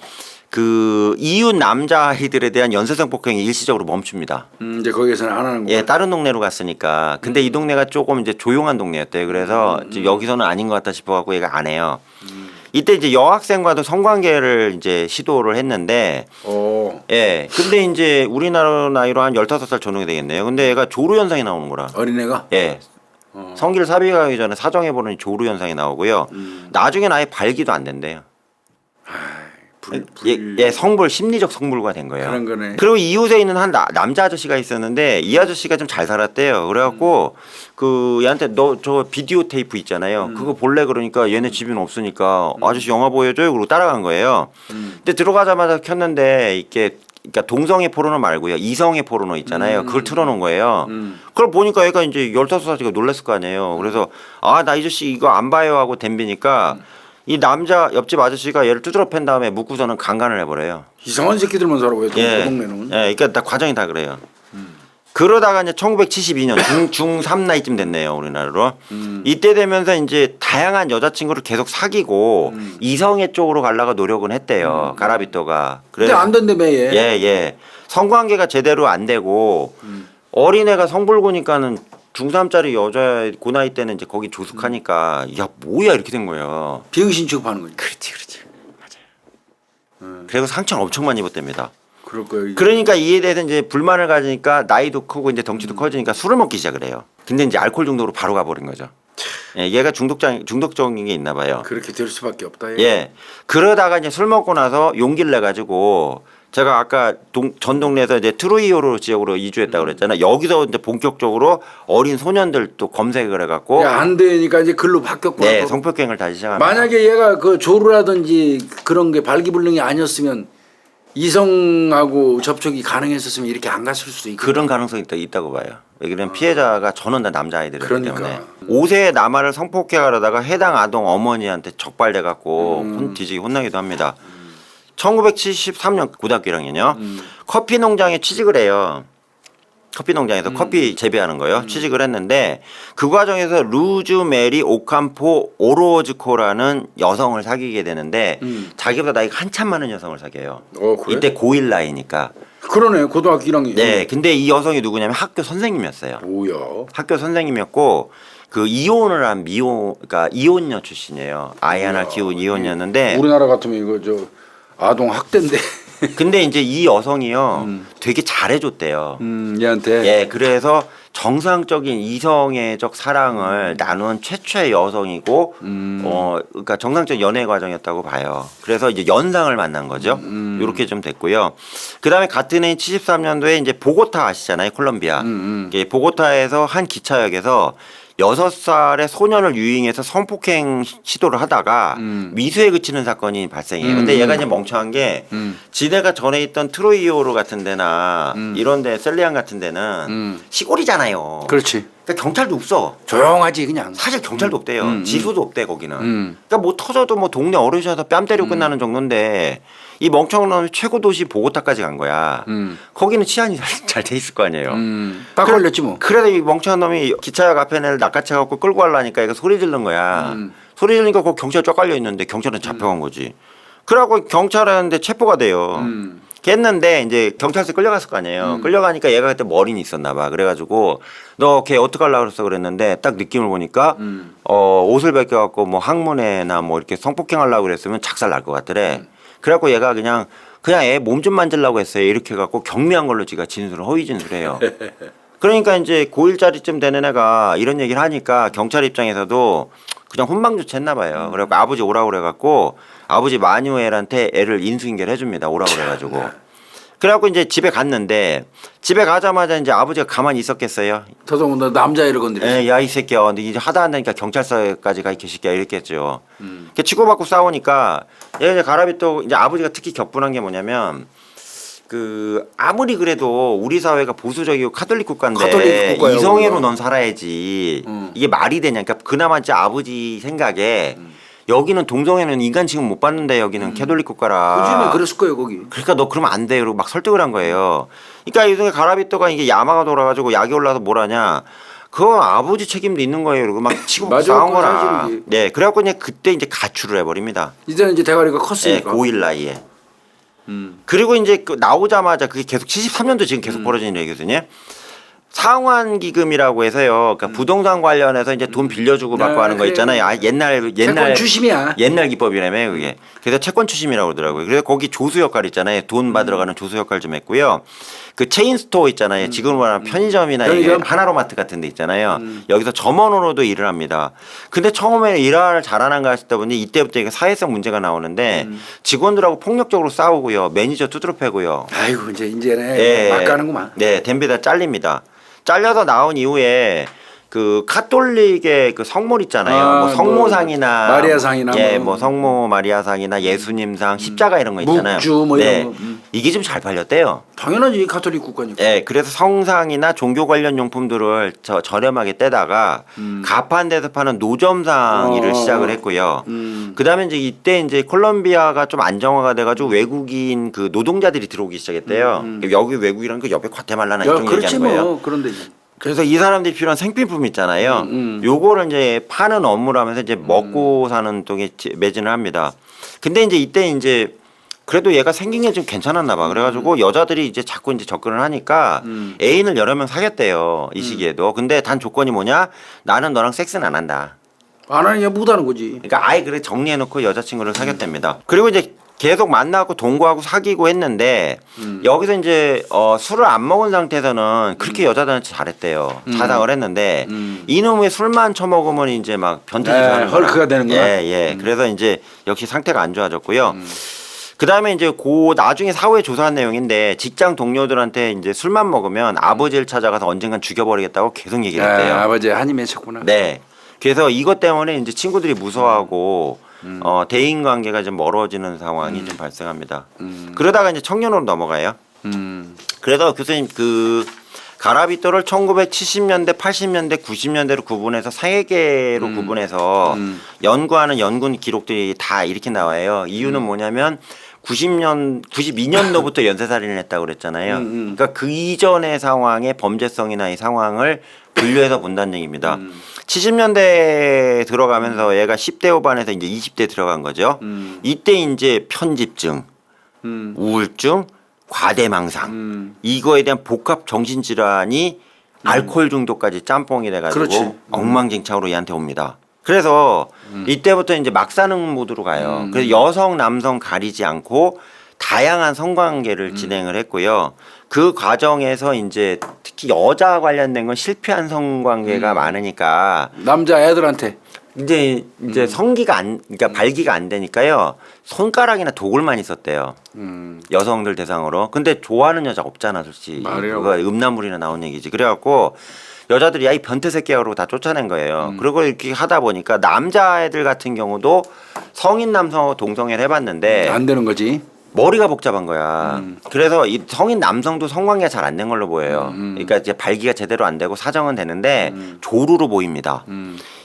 그 이웃 남자 아이들에 대한 연쇄성 폭행이 일시적으로 멈춥니다. 이제 거기서는 안 하는 거야. 예, 다른 동네로 갔으니까. 근데 이 동네가 조금 이제 조용한 동네였대요. 그래서 이제 여기서는 아닌 것 같다 싶어갖고 얘가 안 해요. 이때 이제 여학생과도 성관계를 이제 시도를 했는데, 예, 근데 이제 우리나라 나이로 한 15살 전후이 되겠네요. 근데 얘가 조루 현상이 나오는 거라. 어린애가? 예. 성기를 삽입하기 전에 사정해보니 조루 현상이 나오고요. 나중엔 아예 발기도 안 된대요. 예, 성불 심리적 성불가 된 거예요. 그런 거네. 그리고 이웃에 있는 한 남자 아저씨가 있었는데 이 아저씨가 좀 잘 살았대요. 그래갖고 그 얘한테 너 저 비디오 테이프 있잖아요. 그거 볼래 그러니까 얘네 집에는 없으니까 아저씨 영화 보여줘요. 그러고 따라간 거예요. 근데 들어가자마자 켰는데 이게 그러니까 동성애 포르노 말고요. 이성애 포르노 있잖아요. 그걸 틀어놓은 거예요. 그걸 보니까 얘가 이제 15살짜리가 놀랐을 거 아니에요. 그래서 아, 나 이 아저씨 이거 안 봐요 하고 덤비니까 이 남자 옆집 아저씨가 얘를 두드러 팬 다음에 묶고서는 강간을 해버려요. 이상한 새끼들만 살아고 해도 예. 그 동네는. 예, 그러니까 다 과정이 다 그래요. 그러다가 이제 1972년 중3 나이쯤 됐네요, 우리나라로. 이때 되면서 이제 다양한 여자친구를 계속 사귀고 이성애 쪽으로 가려고 노력은 했대요, 가라비토가. 근데 안 된다며 얘. 예, 예. 성관계가 제대로 안 되고 어린애가 성불고니까는 중3짜리 여자 그 나이 때는 이제 거기 조숙하니까 야, 뭐야 이렇게 된 거예요. 비응신 취급하는 거지. 그렇지. 맞아요. 그리고 상처를 엄청 많이 입었답니다. 그럴 거예요. 그러니까 이에 대해서 이제 불만을 가지니까 나이도 크고 이제 덩치도 커지니까 술을 먹기 시작을 해요. 근데 이제 알코올 중독으로 바로 가버린 거죠. 예, 얘가 중독적인 게 있나 봐요. 그렇게 될 수밖에 없다. 얘. 예. 그러다가 이제 술 먹고 나서 용기를 내 가지고 제가 아까 전 동네에서 이제 트루이오로 지역으로 이주했다고 그랬잖아요. 여기서 이제 본격적으로 어린 소년들 또 검색을 해갖고 안 되니까 이제 글로 바뀌었구나. 네, 또. 성폭행을 다시 시작합니다. 만약에 얘가 그 조루라든지 그런 게 발기불능이 아니었으면 이성하고 접촉이 가능했었으면 이렇게 안 갔을 수도 있고. 그런 가능성이 있다고 봐요. 왜냐면 피해자가 전원 다 남자아이들이기 그러니까. 때문에 5세의 남아를 성폭행하려다가 해당 아동 어머니한테 적발돼 갖고 뒤지게 혼나기도 합니다. 1973년 고등학교 1학년이요. 커피 농장에 취직을 해요. 커피 농장에서 커피 재배하는 거요. 취직을 했는데 그 과정에서 루즈 메리 오캄포 오로즈코라는 여성을 사귀게 되는데 자기보다 나이가 한참 많은 여성을 사귀어요. 그래? 이때 고1 나이니까. 그러네. 고등학교 1학년. 네, 근데 이 여성이 누구냐면 학교 선생님이었어요. 뭐야? 학교 선생님이었고 그 이혼을 한 그러니까 이혼녀 출신이에요. 아이 하나 키운 이혼녀였는데 우리나라 같으면 이거 저 아동 학대인데. 근데 이제 이 여성이요 되게 잘해줬대요. 얘한테. 예, 그래서 정상적인 이성애적 사랑을 나눈 최초의 여성이고, 그러니까 정상적 연애 과정이었다고 봐요. 그래서 이제 연상을 만난 거죠. 이렇게 좀 됐고요. 그 다음에 같은 해 73년도에 이제 보고타 아시잖아요, 콜롬비아. 보고타에서 한 기차역에서 6살의 소년을 유인해서 성폭행 시도를 하다가 미수에 그치는 사건이 발생해요. 근데 얘가 이제 멍청한 게 지네가 전에 있던 트로이오로 같은 데나 이런 데 셀리안 같은 데는 시골이잖아요. 그렇지. 그러니까 경찰도 없어. 조용하지 그냥. 사실 경찰도 없대요. 지수도 없대 거기는. 그러니까 뭐 터져도 뭐 동네 어르신한테 뺨 때리고 끝나는 정도인데 이 멍청한 놈이 최고 도시 보고타까지 간 거야. 거기는 치안이 잘 돼 있을 거 아니에요. 딱 걸렸지 뭐. 그래도 이 멍청한 놈이 기차역 앞에 내를 낚아채 갖고 끌고 가려니까 얘가 소리 지른 거야. 소리 지르니까 거기 경찰 쫙 깔려 있는데 경찰은 잡혀간 거지. 그래갖고 경찰한테 체포가 돼요. 했는데 이제 경찰서에 끌려갔을 거 아니에요. 끌려가니까 얘가 그때 머리는 있었나 봐. 그래가지고 너 걔 어떡하려고 그랬어 그랬는데 딱 느낌을 보니까 옷을 벗겨갖고 뭐 항문에나 뭐 이렇게 성폭행하려고 그랬으면 작살 날 것 같더래. 그래갖고 얘가 그냥 애 몸 좀 만지려고 했어요. 이렇게 해갖고 경미한 걸로 지가 진술을 허위 진술해요. 그러니까 이제 고1짜리쯤 되는 애가 이런 얘기를 하니까 경찰 입장에서도 그냥 혼방조치 했나 봐요. 그래갖고 아버지 오라고 그래갖고 아버지 마뉴엘한테 애를 인수인계를 해줍니다. 오라고 그래가지고. 그래갖고 이제 집에 갔는데 집에 가자마자 이제 아버지가 가만히 있었겠어요. 더더군다나 남자애를 건드렸어. 야 이 새끼야. 근데 이제 하다 한다니까 경찰서까지 가 이 개새끼야 이랬겠죠. 그 치고받고 싸우니까 얘가 이제 가라비토 이제 아버지가 특히 격분한 게 뭐냐면 그 아무리 그래도 우리 사회가 보수적이고 카톨릭 국가인데 카톨릭 국가예요, 이성애로 우리가. 넌 살아야지 이게 말이 되냐. 그러니까 그나마 진짜 아버지 생각에 여기는 동성애는 인간 취급 못 받는데 여기는 캐톨릭 국가라. 요즘에 그랬을 거예요 거기. 그러니까 너 그러면 안 돼. 그러고 막 설득을 한 거예요. 그러니까 요즘에 가라비토가 이게 야마가 돌아가지고 약이 올라서 뭐라냐. 그건 아버지 책임도 있는 거예요. 그리고 막 치고 맞아, 싸운 그건 거라. 사실이지. 네, 그래갖고 이제 그때 이제 가출을 해버립니다. 이제는 이제 대가리가 네, 컸으니까. 고1 나이에. 그리고 이제 그 나오자마자 그게 계속 73년도 지금 계속 벌어지는 얘기거든요. 상환 기금이라고 해서요. 그러니까 부동산 관련해서 이제 돈 빌려주고 받고 하는 거 그래. 있잖아요. 옛날 채권 추심이야. 옛날 기법이라며 그게. 그래서 채권 추심이라고 그러더라고요. 그래서 거기 조수 역할 있잖아요. 돈 받으러 가는 조수 역할 좀 했고요. 그 체인 스토어 있잖아요. 지금 말하는 편의점이나 이게 편의점? 하나로마트 같은 데 있잖아요. 여기서 점원으로도 일을 합니다. 근데 처음에 일을 잘하는가 싶다 보니 이때부터 이게 사회성 문제가 나오는데 직원들하고 폭력적으로 싸우고요. 매니저 두드러 패고요. 아이고 이제는 막 가는구만. 네, 댐비다 잘립니다. 잘려서 나온 이후에 그 카톨릭의 그 성물 있잖아요. 아, 뭐 성모상이나 마리아상이나 예, 뭐. 뭐 성모 마리아상이나 예수님상, 십자가 이런 거 있잖아요. 묵주 뭐 이런 네, 거. 이게 좀 잘 팔렸대요. 당연하지 가톨릭 국가니까. 예, 그래서 성상이나 종교 관련 용품들을 저렴하게 떼다가 가판대에서 파는 노점상 일을 시작을 했고요. 그다음에 이제 이때 이제 콜롬비아가 좀 안정화가 돼가지고 외국인 그 노동자들이 들어오기 시작했대요. 여기 외국이라는 그 옆에 과테말라나 야, 이쪽 그렇지 얘기하는 거예요. 뭐 그런데 그래서 이 사람들이 필요한 생필품 있잖아요. 요거를 이제 파는 업무를 하면서 이제 먹고 사는 쪽에 매진을 합니다. 근데 이제 이때 이제 그래도 얘가 생긴 게 좀 괜찮았나 봐. 그래가지고 여자들이 이제 자꾸 이제 접근을 하니까 애인을 여러 명 사귀었대요. 이 시기에도. 근데 단 조건이 뭐냐? 나는 너랑 섹스는 안 한다. 안 하느냐 못하는 거지. 그러니까 아예 그래 정리해놓고 여자친구를 사귀었답니다. 그리고 이제 계속 만나고 동거하고 사귀고 했는데 여기서 이제 술을 안 먹은 상태에서는 그렇게 여자들한테 잘했대요. 사당을 했는데 이놈의 술만 처먹으면 이제 막 변태짓을 하는 거야. 헐크가 되는구나. 예. 그래서 이제 역시 상태가 안 좋아졌고요. 그다음에 이제 나중에 사후에 조사한 내용인데 직장 동료들한테 이제 술만 먹으면 아버지를 찾아가서 언젠간 죽여버리겠다고 계속 얘기를 했대요. 아버지 한이 맺혔구나. 네. 그래서 이것 때문에 이제 친구들이 무서워하고 대인 관계가 좀 멀어지는 상황이 좀 발생합니다. 그러다가 이제 청년으로 넘어가요. 그래서 교수님 그 가라비토를 1970년대, 80년대, 90년대로 구분해서 세 개로 구분해서 연구하는 연구 기록들이 다 이렇게 나와요. 이유는 뭐냐면 92년도부터 연쇄살인을 했다고 그랬잖아요. 그러니까 그 이전의 상황의 범죄성이나 이 상황을 분류해서 본다는 얘기입니다. 70년대에 들어가면서 얘가 10대 후반에서 이제 20대 들어간 거죠. 이때 이제 편집증, 우울증, 과대망상 이거에 대한 복합 정신질환이 알코올 중독까지 짬뽕이 돼가지고 그렇지. 엉망진창으로 얘한테 옵니다. 그래서 이때부터 이제 막사능 모드로 가요. 그래서 여성, 남성 가리지 않고 다양한 성관계를 진행을 했고요. 그 과정에서 이제 특히 여자 관련된 건 실패한 성관계가 많으니까 남자 애들한테 이제 성기가 그러니까 발기가 안 되니까요. 손가락이나 독을 많이 썼대요. 여성들 대상으로. 근데 좋아하는 여자가 없잖아, 솔직히. 말이라고. 그거 음란물이나 나온 얘기지. 그래갖고 여자들이 야 이 변태 새끼야 그러고 다 쫓아낸 거예요. 그리고 이렇게 하다 보니까 남자애들 같은 경우도 성인 남성하고 동성애를 해봤는데 안 되는 거지. 머리가 복잡한 거야. 그래서 이 성인 남성도 성관계가 잘 안 된 걸로 보여요. 그러니까 이제 발기가 제대로 안 되고 사정은 되는데 조루로 보입니다.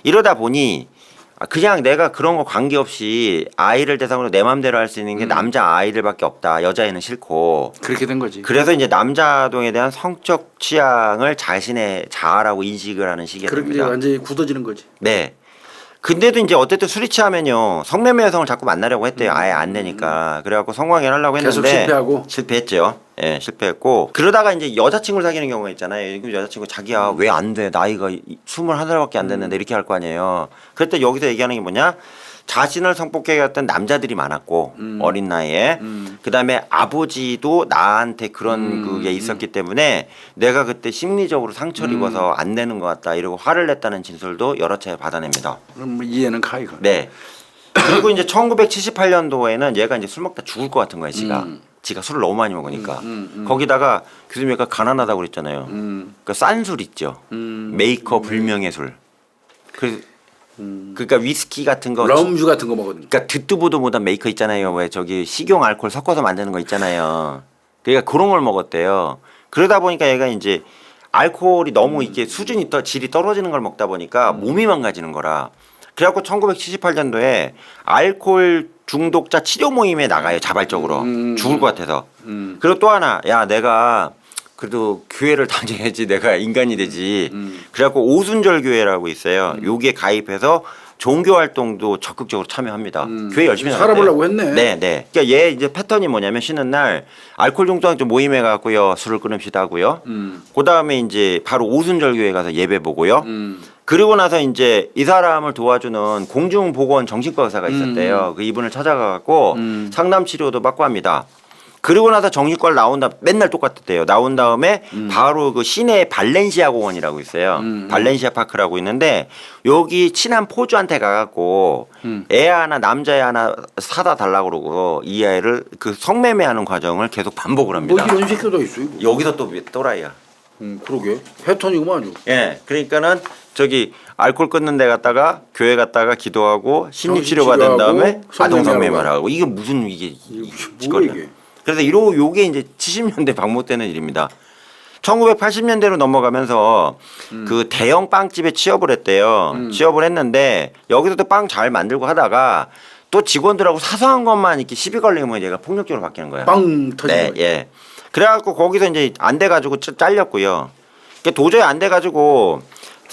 이러다 보니 그냥 내가 그런 거 관계없이 아이를 대상으로 내 맘대로 할 수 있는 게 남자 아이들밖에 없다. 여자애는 싫고. 그렇게 된 거지. 그래서 이제 남자동에 대한 성적 취향을 자신의 자아라고 인식을 하는 시기가 그렇게 이제 됩니다. 완전히 굳어지는 거지. 네. 근데도 이제 어쨌든 술이 취하면요 성매매 여성을 자꾸 만나려고 했대요. 아예 안 되니까. 그래갖고 성관계를 하려고 했는데 계속 실패하고. 실패했죠. 예, 실패했고 그러다가 이제 여자친구를 사귀는 경우가 있잖아요. 지금 여자친구 자기야 왜 안 돼? 나이가 21살밖에 안 됐는데 이렇게 할 거 아니에요. 그때 여기서 얘기하는 게 뭐냐? 자신을 성폭행했던 남자들이 많았고 어린 나이에 그다음에 아버지도 나한테 그런 그게 있었기 때문에 내가 그때 심리적으로 상처를 입어서 안 되는 것 같다 이러고 화를 냈다는 진술도 여러 차례 받아냅니다. 그럼 뭐 이해는 가이가. 네. 그리고 이제 1978년도에는 얘가 이제 술 먹다 죽을 것 같은 거야, 지가 술을 너무 많이 먹으니까. 거기다가 교수님 약간 가난하다고 그랬잖아요. 그 싼 술 있죠. 메이커 불명의 술. 그러니까 위스키 같은 거. 럼주 같은 거 먹었는데. 그러니까 듣도 보도 못한 메이커 있잖아요. 왜 저기 식용 알코올 섞어서 만드는 거 있잖아요. 그러니까 그런 걸 먹었대요. 그러다 보니까 얘가 이제 알코올이 너무 이게 수준이 질이 떨어지는 걸 먹다 보니까 몸이 망가지는 거라. 그래갖고 1978년도에 알코올 중독자 치료 모임에 나가요. 자발적으로 죽을 것 같아서. 그리고 또 하나, 야 내가 그래도 교회를 다녀야지 내가 인간이 되지. 그래갖고 오순절 교회라고 있어요. 여기에 가입해서 종교 활동도 적극적으로 참여합니다. 교회 열심히 살아보려고 했네. 네, 네. 그러니까 얘 이제 패턴이 뭐냐면 쉬는 날 알코올 중독자 모임에 가고요, 술을 끊읍시다 하고요. 그 다음에 이제 바로 오순절교회 가서 예배 보고요. 그리고 나서 이제 이 사람을 도와주는 공중보건 정신과 의사가 있었대요. 그 이분을 찾아가고 상담 치료도 받고 합니다. 그리고 나서 정신과를 나온다 맨날 똑같았대요. 나온 다음에 바로 그 시내 발렌시아 공원이라고 있어요. 발렌시아 파크라고 있는데 여기 친한 포주한테 가갖고 애 하나 남자애 하나 사다 달라고 그러고 이 아이를 그 성매매하는 과정을 계속 반복을 합니다. 뭐 이런 새끼도 있어 이거. 여기서 또 또라이야. 그러게. 패턴이구만 아주. 예, 그러니까는 저기 알코올 끊는 데 갔다가 교회 갔다가 기도하고 심리치료 받은 다음에 아동성매매를 하고 이게 무슨 이게 뭐야 이게. 그래서 요게 이제 70년대 반복되는 일입니다. 1980년대로 넘어가면서 그 대형 빵집에 취업을 했대요. 취업을 했는데 여기서도 빵 잘 만들고 하다가 또 직원들하고 사소한 것만 이렇게 시비 걸리면 얘가 폭력적으로 바뀌는 거야. 빵 터지는 네, 거야. 예. 그래갖고 거기서 이제 안 돼가지고 잘렸고요. 도저히 안 돼가지고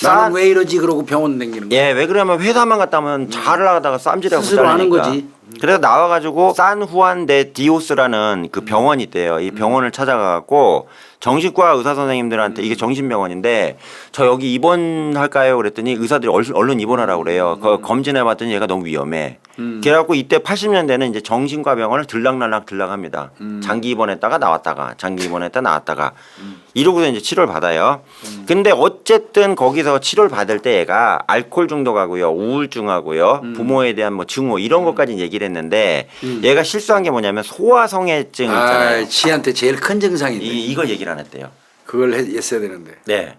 나는 왜 이러지 그러고 병원 댕기는 거야. 예, 왜 그러면 회사만 갔다 오면 잘을 하다가 쌈질하고 스스로 하는 거지. 그래서 나와가지고 산후안데 디오스라는 그 병원이 있대요. 이 병원을 찾아가갖고 정신과 의사 선생님들한테 이게 정신병원인데 저 여기 입원할까요? 그랬더니 의사들이 얼른 입원하라고 그래요. 검진해봤더니 얘가 너무 위험해. 그래갖고 이때 80년대는 이제 정신과 병원을 들락날락합니다. 장기 입원했다가 나왔다가 장기 입원했다 나왔다가 이러고서 이제 치료를 받아요. 근데 어쨌든 거기서 치료를 받을 때 얘가 알코올 중독하고요, 우울증하고요, 부모에 대한 뭐 증오 이런 것까지 얘기를 했는데 얘가 실수한 게 뭐냐면 소아성애증 있잖아요. 지한테 제일 큰 증상인데. 이걸 얘기를 안 했대요. 그걸 했어야 되는데. 네.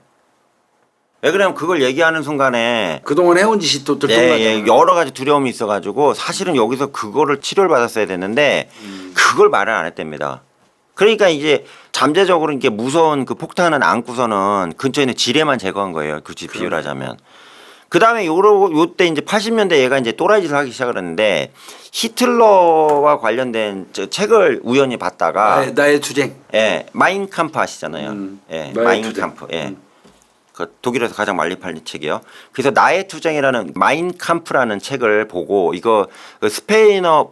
왜 그러냐면 그걸 얘기하는 순간에 그동안 해온 짓이 또 들통나잖아. 예, 여러 가지 두려움이 있어가지고 사실은 여기서 그거를 치료를 받았어야 되는데 그걸 말을 안 했답니다. 그러니까 이제 잠재적으로 이렇게 무서운 그 폭탄을 안고서는 근처에 있는 지뢰만 제거한 거예요. 굳이 비유를 하자면. 그 다음에 요때 이제 80년대 얘가 이제 또라이짓을 하기 시작을 했는데 히틀러와 관련된 책을 우연히 봤다가 나의 투쟁. 예, 마인캄프 아시잖아요. 예, 마인캄프. 예. 그 독일에서 가장 많이 팔린 책이요. 그래서 나의 투쟁이라는 마인캄프라는 책을 보고 이거 그 스페인어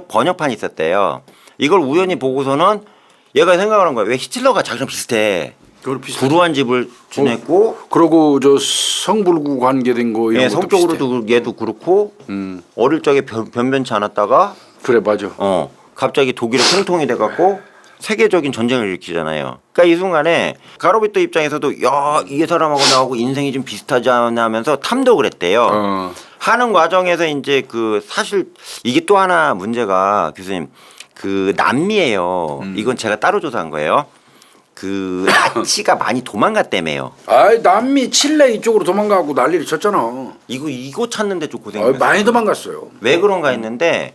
번역판이 있었대요. 이걸 우연히 보고서는 얘가 생각을 한 거야. 왜 히틀러가 자기랑 비슷해. 불우한 집을 지냈고 그러고 저 성불구 관계된 거 이런 예, 것도 성적으로도 얘도 그렇고 어릴 적에 변변치 않았다가 그래 맞아. 갑자기 독일에 통통이 돼갖고 세계적인 전쟁을 일으키잖아요. 그러니까 이 순간에 가로비토 입장에서도 야, 이 사람하고 나하고 인생이 좀 비슷하지 않나 하면서 탐독을 했대요. 하는 과정에서 이제 그 사실 이게 또 하나 문제가 교수님 그 남미예요. 이건 제가 따로 조사한 거예요. 그 나치가 많이 도망갔다며요. 아이 남미 칠레 이쪽으로 도망가고 난리를 쳤잖아. 이거 찾는데 좀 고생했어요. 많이 도망갔어요. 왜 그런가 했는데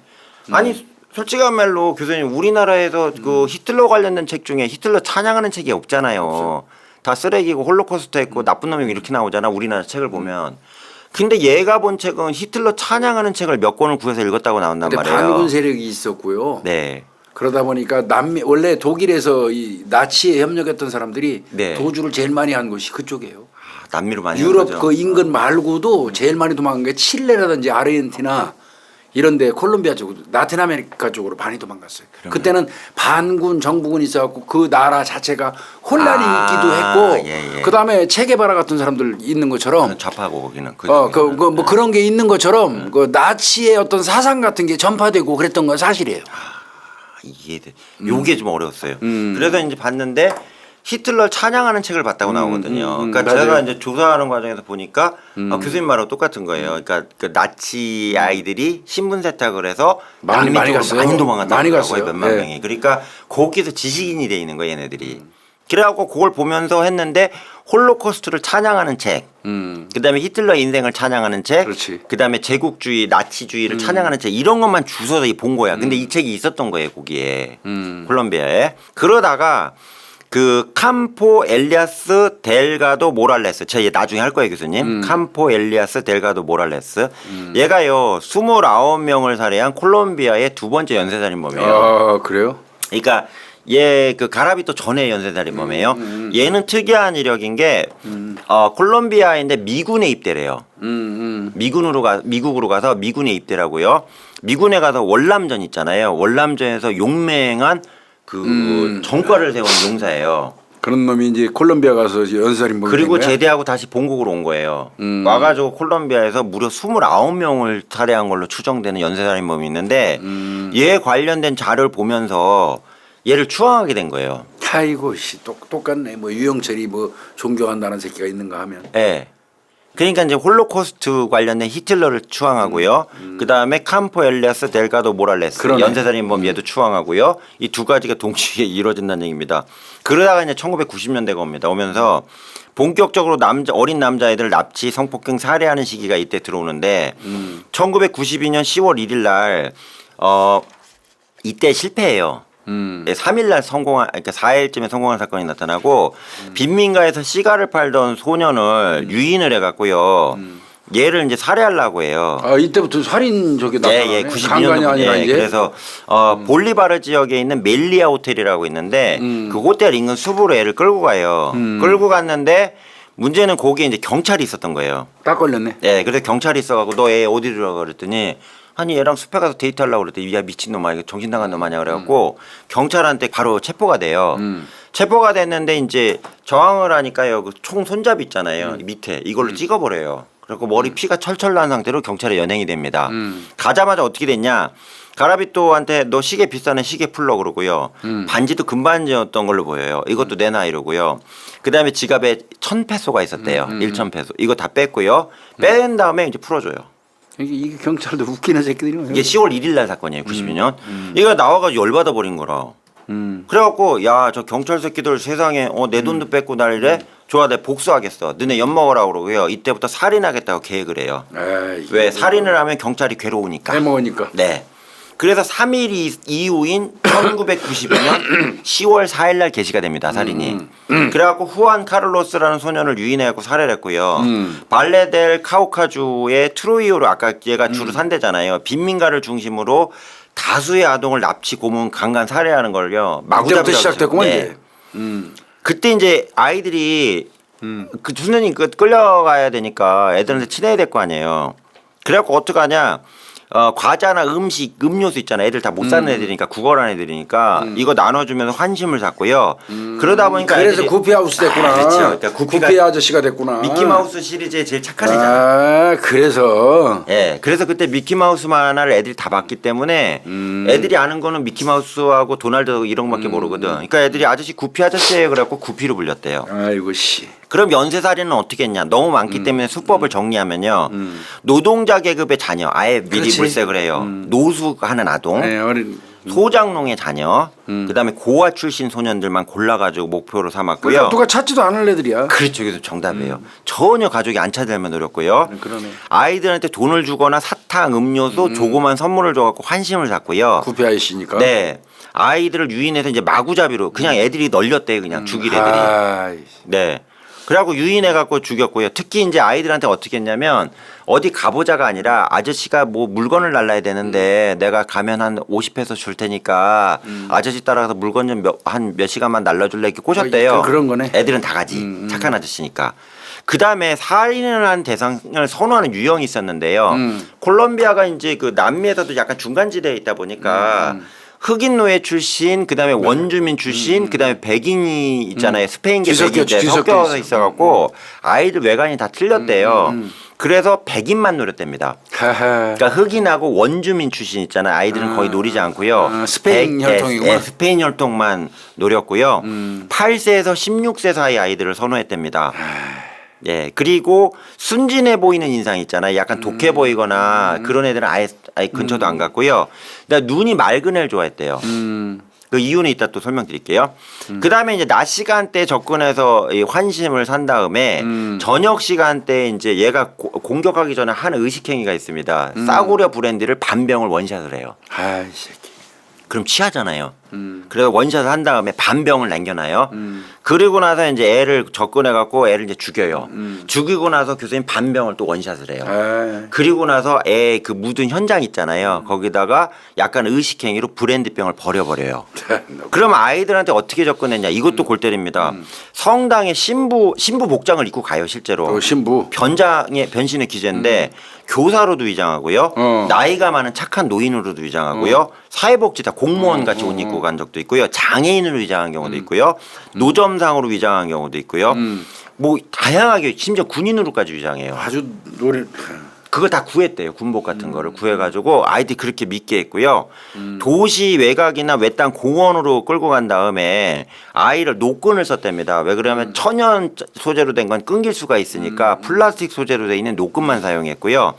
아니 솔직한 말로 교수님 우리나라에서 그 히틀러 관련된 책 중에 히틀러 찬양하는 책이 없잖아요. 없어요. 다 쓰레기고 홀로코스트 했고 나쁜 놈이 이렇게 나오잖아. 우리나라 책을 보면. 근데 얘가 본 책은 히틀러 찬양하는 책을 몇 권을 구해서 읽었다고 나온단 말이에요. 반군 세력이 있었고요. 네. 그러다 보니까 남미 원래 독일에서 이 나치에 협력했던 사람들이 네. 도주를 제일 많이 한 곳이 그쪽이에요. 남미로 많이 유럽 거죠. 그 인근 말고도 제일 많이 도망간 게 칠레라든지 아르헨티나 이런데 콜롬비아 쪽, 라틴 아메리카 쪽으로 많이 도망갔어요. 그때는 반군 정부군이 있어갖고 그 나라 자체가 혼란이 있기도 했고, 예. 그 다음에 체게바라 같은 사람들 있는 것처럼, 좌파고 거기는. 뭐 그런 게 있는 것처럼 그 나치의 어떤 사상 같은 게 전파되고 그랬던 건 사실이에요. 이해돼. 요게 좀 어려웠어요. 그래서 이제 봤는데 히틀러 찬양하는 책을 봤다고 나오거든요. 그러니까 맞아요. 제가 이제 조사하는 과정에서 보니까 교수님 말하고 똑같은 거예요. 그러니까 그 나치 아이들이 신분 세탁을 해서 많이 갔어요. 많이 도망갔다고 많이 하더라고요. 갔어요. 몇만 네. 명이. 그러니까 거기서 지식인이 돼 있는 거예요, 얘네들이. 그래갖고 그걸 보면서 했는데 홀로코스트를 찬양하는 책, 그다음에 히틀러 인생을 찬양하는 책, 그렇지. 그다음에 제국주의, 나치주의를 찬양하는 책 이런 것만 주워서 본 거야. 근데 이 책이 있었던 거예요, 거기에 콜롬비아에. 그러다가 그 캄포 엘리아스 델가도 모랄레스 제가 나중에 할 거예요 교수님. 캄포 엘리아스 델가도 모랄레스 얘가요 29명을 살해한 콜롬비아의 두 번째 연쇄살인범이에요. 아 그래요? 그러니까 얘 그 가라비토 전에 연쇄살인범이에요. 얘는 특이한 이력인 게 콜롬비아인데 미군에 입대래요. 미국으로 가서 미군에 입대라고요. 미군에 가서 월남전 있잖아요. 월남전에서 용맹한 그 전과를 세운 용사예요. 그런 놈이 이제 콜롬비아 가서 연쇄살인범이 그리고 된 거야? 제대하고 다시 본국으로 온 거예요. 와가지고 콜롬비아에서 무려 29명을 살해한 걸로 추정되는 연쇄살인범이 있는데 얘 관련된 자료를 보면서 얘를 추앙하게 된 거예요. 아이고 씨 똑같네. 뭐 유영철이 뭐 존경한다는 새끼가 있는가 하면. 예. 그러니까 이제 홀로코스트 관련된 히틀러를 추앙하고요. 그 다음에 campo Elias Delgado Morales 그러네. 연쇄살인범 얘도 추앙하고요. 이 두 가지가 동시에 이루어진다는 얘기입니다. 그러다가 이제 1990년대가 옵니다. 오면서 본격적으로 어린 남자애들 납치, 성폭행, 살해하는 시기가 이때 들어오는데 1992년 10월 1일 날 이때 실패해요. 3일날 그러니까 4일쯤에 성공한 사건이 나타나고 빈민가에서 시가를 팔던 소년을 유인을 해갖고요. 얘를 이제 살해하려고 해요. 아 이때부터 살인 저게 나타나네. 예, 92년도 강간이 아니라 이제. 그래서 볼리바르 지역에 있는 멜리아 호텔이라고 있는데 그 호텔 인근 숲으로 애를 끌고 가요. 끌고 갔는데 문제는 거기에 이제 경찰이 있었던 거예요. 딱 걸렸네. 예, 그래서 경찰이 있어가지고 너 애 어디로 가 그랬더니 아니 얘랑 숲에 가서 데이트하려고 그랬더니 야 미친놈아 이거 정신 나간 놈 아니야 그래갖고 경찰한테 바로 체포가 돼요. 체포가 됐는데 이제 저항을 하니까요 그 총 손잡이 있잖아요 밑에 이걸로 찍어버려요. 그리고 머리 피가 철철 난 상태로 경찰에 연행이 됩니다. 가자마자 어떻게 됐냐? 가라비토한테 너 시계 비싸네 시계 풀러 그러고요. 반지도 금반지였던 걸로 보여요. 이것도 내놔 이러고요. 그다음에 지갑에 1,000페소가 있었대요. 1,000페소. 이거 다 뺐고요. 뺀 다음에 이제 풀어줘요. 이게 경찰도 웃기는 새끼들이네. 이게 10월 1일 날 사건이에요. 92년. 얘가 나와가지고 열받아 버린 거라. 그래갖고 야 저 경찰 새끼들 세상에 내 돈도 뺏고 날 이래? 좋아 내가 복수하겠어. 너네 엿 먹으라 그러고요. 이때부터 살인하겠다고 계획을 해요. 에이, 왜 살인을 하면 경찰이 괴로우니까. 해먹으니까. 네. 그래서 3일 이후인 1992년 10월 4일 날 게시가 됩니다. 살인이. 그래갖고 후안 카를로스라는 소년을 유인해갖고 살해를 했고요. 발레델 카우카주의 트로이오로 아까 얘가 주로 산대잖아요. 빈민가를 중심으로 다수의 아동을 납치, 고문, 강간, 살해하는 걸요. 그때부터 시작됐구만 이제. 그때 이제 아이들이 그 수년이 끌려가야 되니까 애들한테 친해야 될 거 아니에요. 그래갖고 어떡하냐. 과자나 음식, 음료수 있잖아. 애들 다 못 사는 애들이니까 국어라는 애들이니까 이거 나눠주면서 환심을 샀고요. 그러다 보니까 그래서 애들이 구피하우스 됐구나. 그렇죠. 그러니까 구피 아저씨가 됐구나. 미키마우스 시리즈의 제일 착한 애잖아. 아 그래서. 예, 그래서 그때 미키마우스 만화를 애들이 다 봤기 때문에 애들이 아는 거는 미키마우스하고 도날드 이런 거밖에 모르거든. 그러니까 애들이 아저씨 구피 아저씨예요. 그래갖고 구피로 불렸대요. 아이고 씨. 그럼 연쇄살인은 어떻게 했냐? 너무 많기 때문에 수법을 정리하면요. 노동자 계급의 자녀, 아예 미리 그렇지. 물색을 해요. 노숙하는 아동, 네, 어린. 소장농의 자녀, 그다음에 고아 출신 소년들만 골라가지고 목표로 삼았고요. 그러니까 누가 찾지도 않을 애들이야. 그렇죠, 그래서 정답이에요. 전혀 가족이 안 찾으려면 노렸고요. 그러네. 아이들한테 돈을 주거나 사탕, 음료수, 조그만 선물을 줘갖고 환심을 샀고요. 구피 아저씨니까. 네, 아이들을 유인해서 이제 마구잡이로 그냥 애들이 널렸대 그냥 죽일 애들이. 아이. 네. 그래갖고 유인해갖고 죽였고요. 특히 이제 아이들한테 어떻게 했냐면 어디 가보자가 아니라 아저씨가 뭐 물건을 날라야 되는데 내가 가면 한 50페소 줄 테니까 아저씨 따라가서 물건 좀 한 몇 시간만 날라줄래 이렇게 꼬셨대요. 그런 거네. 애들은 다 가지. 착한 아저씨니까. 그 다음에 살인을 한 대상을 선호하는 유형이 있었는데요. 콜롬비아가 이제 그 남미에서도 약간 중간지대에 있다 보니까 흑인 노예 출신, 그다음에 원주민 출신, 그다음에 백인이 있잖아요. 스페인계 백인들 섞여서 있어갖고 아이들 외관이 다 틀렸대요. 그래서 백인만 노렸답니다. 그러니까 흑인하고 원주민 출신 있잖아요. 아이들은 거의 노리지 않고요. 스페인 혈통이구나. 스페인 혈통만 노렸고요. 8세에서 16세 사이 아이들을 선호했답니다. 예, 그리고 순진해 보이는 인상 있잖아요. 약간 독해 보이거나 그런 애들은 아예 근처도 안 갔고요. 그다음에 눈이 맑은 애를 좋아했대요. 그 이유는 이따 또 설명드릴게요. 그 다음에 이제 낮 시간대 접근해서 이 환심을 산 다음에 저녁 시간대 이제 얘가 공격하기 전에 한 의식행위가 있습니다. 싸구려 브랜디를 반병을 원샷을 해요. 아이 새끼. 그럼 취하잖아요. 그래서 원샷을 한 다음에 반병을 남겨놔요. 그리고 나서 이제 애를 접근해 갖고 애를 이제 죽여요. 죽이고 나서 교수님 반병을 또 원샷을 해요. 에이. 그리고 나서 애 그 묻은 현장 있잖아요. 거기다가 약간 의식행위로 브랜드병을 버려버려요. 그럼 아이들한테 어떻게 접근했냐? 이것도 골 때립니다. 성당에 신부 복장을 입고 가요 실제로. 신부. 변신의 기재인데 교사로도 위장하고요. 나이가 많은 착한 노인으로도 위장하고요. 사회복지사 공무원 같이 옷 입고 간 적도 있고요. 장애인으로 위장한 경우도 있고요. 노점상으로 위장한 경우도 있고요. 뭐 다양하게 심지어 군인으로까지 위장해요. 아주 노래. 그걸 다 구했대요. 군복 같은 거를 구해가지고 아이들이 그렇게 믿게 했고요. 도시 외곽이나 외딴 공원으로 끌고 간 다음에 아이를 노끈을 썼답니다. 왜 그러냐면 천연 소재로 된 건 끊길 수가 있으니까 플라스틱 소재로 돼 있는 노끈만 사용했고요.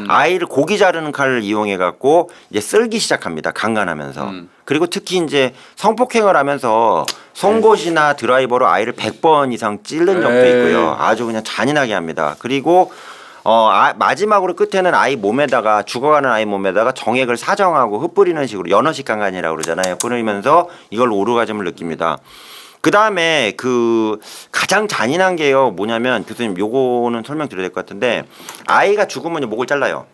아이를 고기 자르는 칼을 이용해 갖고 이제 쓸기 시작합니다. 강간하면서. 그리고 특히 이제 성폭행을 하면서 송곳이나 드라이버로 아이를 100번 이상 찔른 적도 있고요. 아주 그냥 잔인하게 합니다. 그리고 마지막으로 끝에는 아이 몸에다가 죽어가는 아이 몸에다가 정액을 사정하고 흩뿌리는 식으로 연어식 강간이라고 그러잖아요. 그러면서 이걸 오르가즘을 느낍니다. 그 다음에 그 가장 잔인한 게요 뭐냐면 교수님 요거는 설명드려야 될 것 같은데 아이가 죽으면 목을 잘라요.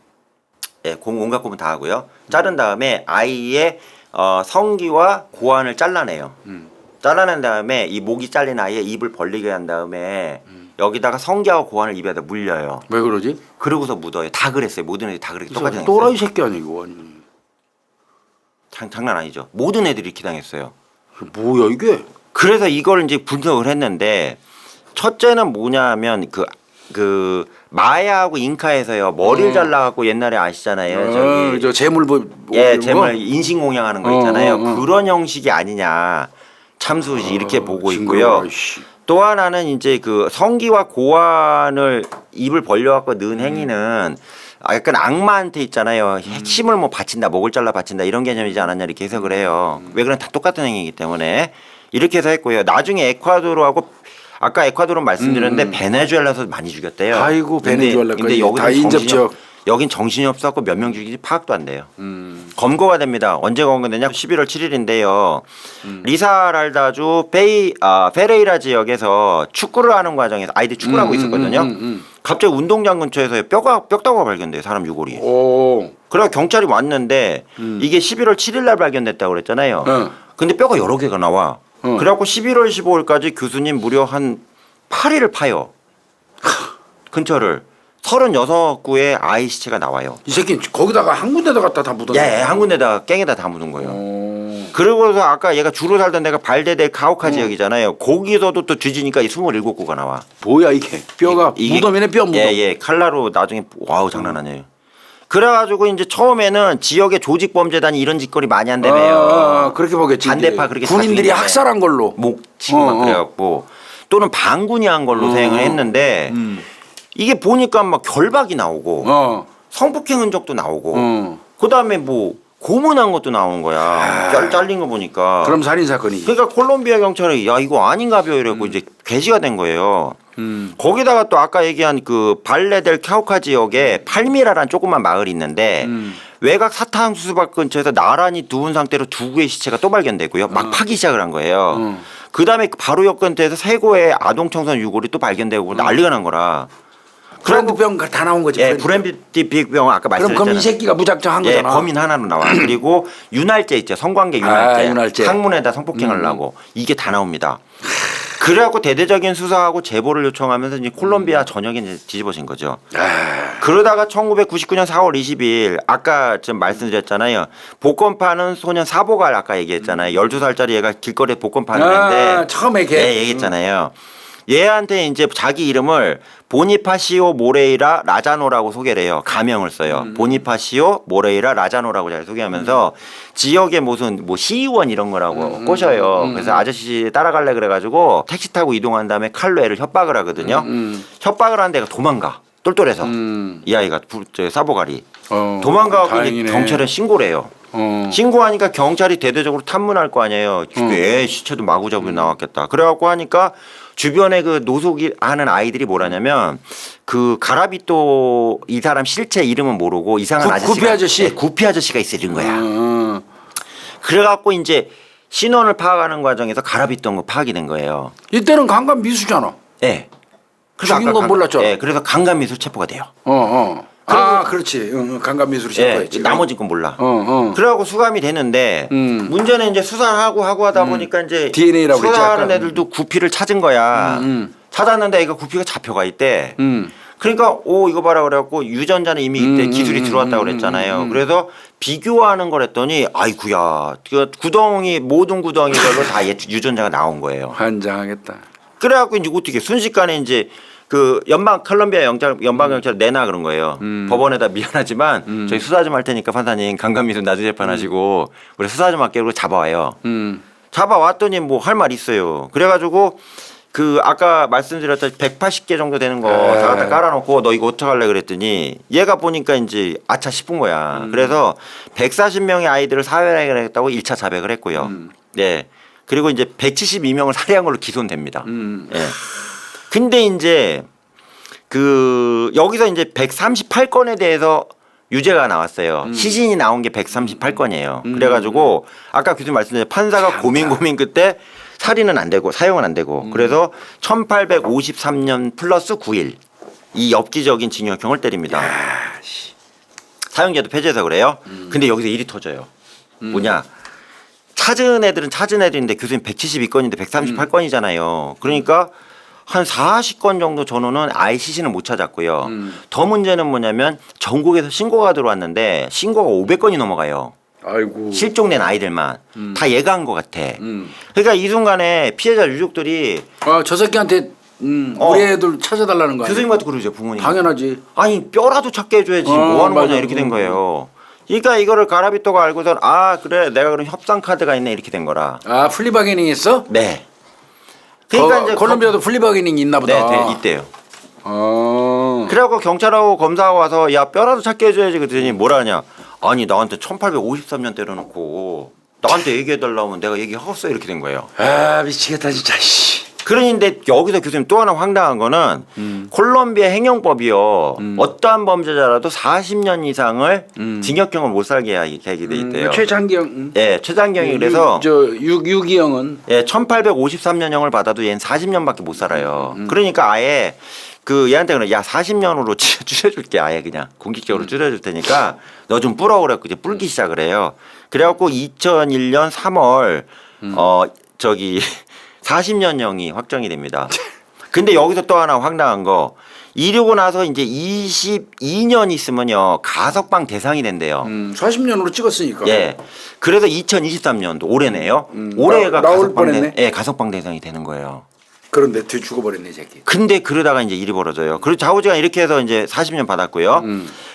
예, 온갖 고문 다 하고요. 자른 다음에 아이의 성기와 고환을 잘라내요. 잘라낸 다음에 이 목이 잘린 아이의 입을 벌리게 한 다음에 여기다가 성기하고 고환을 입에다 물려요. 왜 그러지? 그러고서 묻어요. 다 그랬어요. 모든 애들이 다 그렇게 똑같이 당했어요. 또라이 새끼 아니고 아니. 장난 아니죠. 모든 애들이 이렇게 당했어요. 뭐야 이게? 그래서 이걸 이제 분석을 했는데 첫째는 뭐냐면 그 마야하고 잉카에서요 머리를 잘라갖고 옛날에 아시잖아요. 저 재물 예, 재물 인신공양하는 거 있잖아요. 그런 형식이 아니냐 참수지 이렇게 보고 있고요. 또 하나는 이제 그 성기와 고환을 입을 벌려갖고 넣은 행위는 약간 악마한테 있잖아요. 핵심을 뭐 바친다, 목을 잘라 바친다 이런 개념이지 않았냐 이렇게 해석을 해요. 왜 그런 다 똑같은 행위이기 때문에 이렇게 해서 했고요. 나중에 에콰도르하고 아까 에콰도르 말씀드렸는데 베네수엘라에서 많이 죽였대요. 아이고 베네수엘라까지. 근데 여기는 다 인접 지역. 여긴 정신이 없어갖고 몇 명 죽이지 파악도 안 돼요. 검거가 됩니다. 언제 검거되냐? 11월 7일인데요. 리사랄다주 페레이라 지역에서 축구를 하는 과정에서 아이들이 축구를 하고 있었거든요. 갑자기 운동장 근처에서 뼈다구가 발견돼요. 사람 유골이. 그래서 경찰이 왔는데 이게 11월 7일 날 발견됐다고 그랬잖아요. 근데 뼈가 여러 개가 나와. 그래갖고 11월 15일까지 교수님 무려 한 8일을 파요. 근처를. 36구의 아이 시체가 나와요. 이 새끼 거기다가 한 군데다 갖다 다 묻었네. 예, 한 군데다가 깽에다 다 묻은 거예요. 그러고서 아까 얘가 주로 살던 데가 발데델 카우카 지역이잖아요. 거기서도 또 뒤지니까 이 27구가 나와. 뭐야 이게? 뼈가 무덤이네 뼈 무덤. 예, 칼라로 나중에 와우 장난 아니에요. 그래가지고 이제 처음에는 지역의 조직 범죄단이 이런 짓거리 많이 한다며요. 그렇게 보겠지. 반대파 그렇게 군인들이 학살한 걸로. 목 치고 막 그래갖고 또는 반군이 한 걸로 생각을 했는데 이게 보니까 막 결박이 나오고 성폭행 흔적도 나오고 그다음에 뭐 고문한 것도 나오는 거야. 잘린 거 보니까. 그럼 살인 사건이. 그러니까 콜롬비아 경찰이 야 이거 아닌가벼 이러고 이제 게시가 된 거예요. 거기다가 또 아까 얘기한 그 발레델 카우카 지역에 팔미라라는 조그만 마을이 있는데 외곽 사탕수수밭 근처에서 나란히 누운 상태로 2구의 시체가 또 발견되고요. 막 파기 시작을 한 거예요. 그다음에 바로 옆 근처에서 3구의 아동 청소년 유골이 또 발견되고 난리가 난 거라. 브랜드병 다 나온 거지. 예, 브랜드병 아까 말씀드렸잖아요. 그럼 이 새끼가 무작정 한 거잖아. 범인 하나로 나와. 그리고 윤활제 있죠. 성관계 윤활제. 윤활제. 항문에다 성폭행을 하고 이게 다 나옵니다. 그래갖고 대대적인 수사하고 제보를 요청하면서 이제 콜롬비아 전역에 이제 뒤집어진 거죠. 그러다가 1999년 4월 20일 아까 좀 말씀드렸잖아요. 복권 파는 소년 사보갈 아까 얘기했잖아요. 12살짜리 얘가 길거리에 복권 파는 애인데 처음에 걔. 네, 얘기했잖아요. 얘한테 이제 자기 이름을 보니파시오 모레이라 라자노라고 소개를 해요. 가명을 써요. 보니파시오 모레이라 라자노라고 잘 소개하면서 지역에 무슨 뭐 시의원 이런 거라고 꼬셔요. 그래서 아저씨 따라갈래 그래가지고 택시 타고 이동한 다음에 칼로 애를 협박을 하거든요. 협박을 하는 데가 도망가. 똘똘해서 이 아이가 사보갈이 도망가고 이제 경찰에 신고를 해요. 신고하니까 경찰이 대대적으로 탐문할 거 아니에요. 애 시체도 마구잡이 나왔겠다. 그래갖고 하니까 주변에 그 노숙이 하는 아이들이 뭐라냐면 그 가라비또 이 사람 실체 이름은 모르고 이상한 아저씨가 구피 아저씨. 구피 아저씨가 있어 이런 거야. 그래갖고 이제 신원을 파악하는 과정에서 가라비던 거 파악이 된 거예요. 이때는 강간 미수잖아. 예. 죽인 건 몰랐죠. 예. 그래서 강간 미수 체포가 돼요. 아, 그렇지. 강간 미수로 예. 체포했지. 나머지 건 몰라. 어. 그래갖고 수감이 되는데 문제는 이제 수사를 하고 하다 보니까 이제 DNA라고 그랬지, 수사하는 아까. 애들도 구피를 찾은 거야. 찾았는데 애가 구피가 잡혀가 있대. 그러니까 오 이거 봐라 그래갖고 유전자는 이미 이때 기술이 들어왔다고 그랬잖아요. 그래서 비교하는 거랬더니 아이구야 그 구덩이 모든 구덩이별로 다 유전자가 나온 거예요. 환장하겠다. 그래갖고 이제 어떻게 순식간에 이제 그 콜롬비아 연방경찰 내놔 그런 거예요. 법원에다 미안하지만 저희 수사 좀 할 테니까 판사님 강간미수 나중에 재판하시고 우리 수사 좀 할게요. 그리고 잡아와요. 잡아왔더니 뭐 할 말 있어요. 그래가지고 그 아까 말씀드렸던 180개 정도 되는 거 다 갖다 깔아놓고 너 이거 어떡할래 그랬더니 얘가 보니까 이제 아차 싶은 거야. 그래서 140명의 아이들을 사회를 했다고 1차 자백을 했고요. 네. 그리고 이제 172명을 살해한 걸로 기소됩니다. 예. 근데 이제 그 여기서 이제 138건에 대해서 유죄가 나왔어요. 시신이 나온 게 138건이에요. 그래가지고 아까 교수님 말씀드린 판사가 고민 끝에 살인은 안 되고 사형은 안 되고 그래서 1853년 플러스 9일 이 엽기적인 징역형을 때립니다. 사형제도 폐지해서 그래요. 근데 여기서 일이 터져요. 뭐냐? 찾은 애들인데 교수님 172건인데 138건이잖아요. 그러니까 한 40건 정도 전후는 아예 시신을 못 찾았고요. 더 문제는 뭐냐면 전국에서 신고가 들어왔는데 신고가 500건이 넘어가요. 아이고. 실종된 아이들만 다 얘가 한 것 같아. 그러니까 이 순간에 피해자 유족들이 저 새끼한테 우리 애들 찾아달라는 거 아니야? 교수님한테 그러죠 부모님. 당연하지. 아니 뼈라도 찾게 해줘야지 뭐 하는 맞아. 거냐 이렇게 된 거예요. 그러니까 이거를 가라비토가 알고선 아 그래 내가 그럼 협상 카드가 있네 이렇게 된 거라. 아, 플리바게닝 했어? 네. 그러니까 이제 콜롬비아도 플리바게닝 있나 보다. 네, 있대요. 어. 그래갖고 경찰하고 검사하고 와서 야 뼈라도 찾게 해줘야지 그랬더니 뭐라 하냐. 아니 나한테 1853년 때려놓고 나한테 얘기해달라고 하면 내가 얘기하겠어 이렇게 된 거예요. 아, 미치겠다 진짜. 씨. 그런데 여기서 교수님 또 하나 황당한 거는 콜롬비아 행정법이요. 어떠한 범죄자라도 40년 이상을 징역형을 못 살게 하게 돼 있대요. 최장경. 예, 최장경이 그래서 유기형은 예, 1853년형을 받아도 얘는 40년밖에 못 살아요. 그러니까 아예 그 얘한테 그래 야 40년으로 줄여줄게 아예 그냥 공식적으로 줄여줄 테니까 너 좀 불어 그래갖고 이제 불기 시작을 해요. 그래갖고 2001년 3월 저기 40년형이 확정이 됩니다. 근데 여기서 또 하나 황당한 거 이러고 나서 이제 22년 있으면요 가석방 대상이 된대요. 40년으로 찍었으니까. 예. 그래서 2023년도 올해네요. 올해가 가석방 대상이 되는 거예요. 그런데 뒤 죽어버렸네 이 새끼. 근데 그러다가 이제 일이 벌어져요. 그리고 좌우지간 이렇게 해서 이제 40년 받았고요.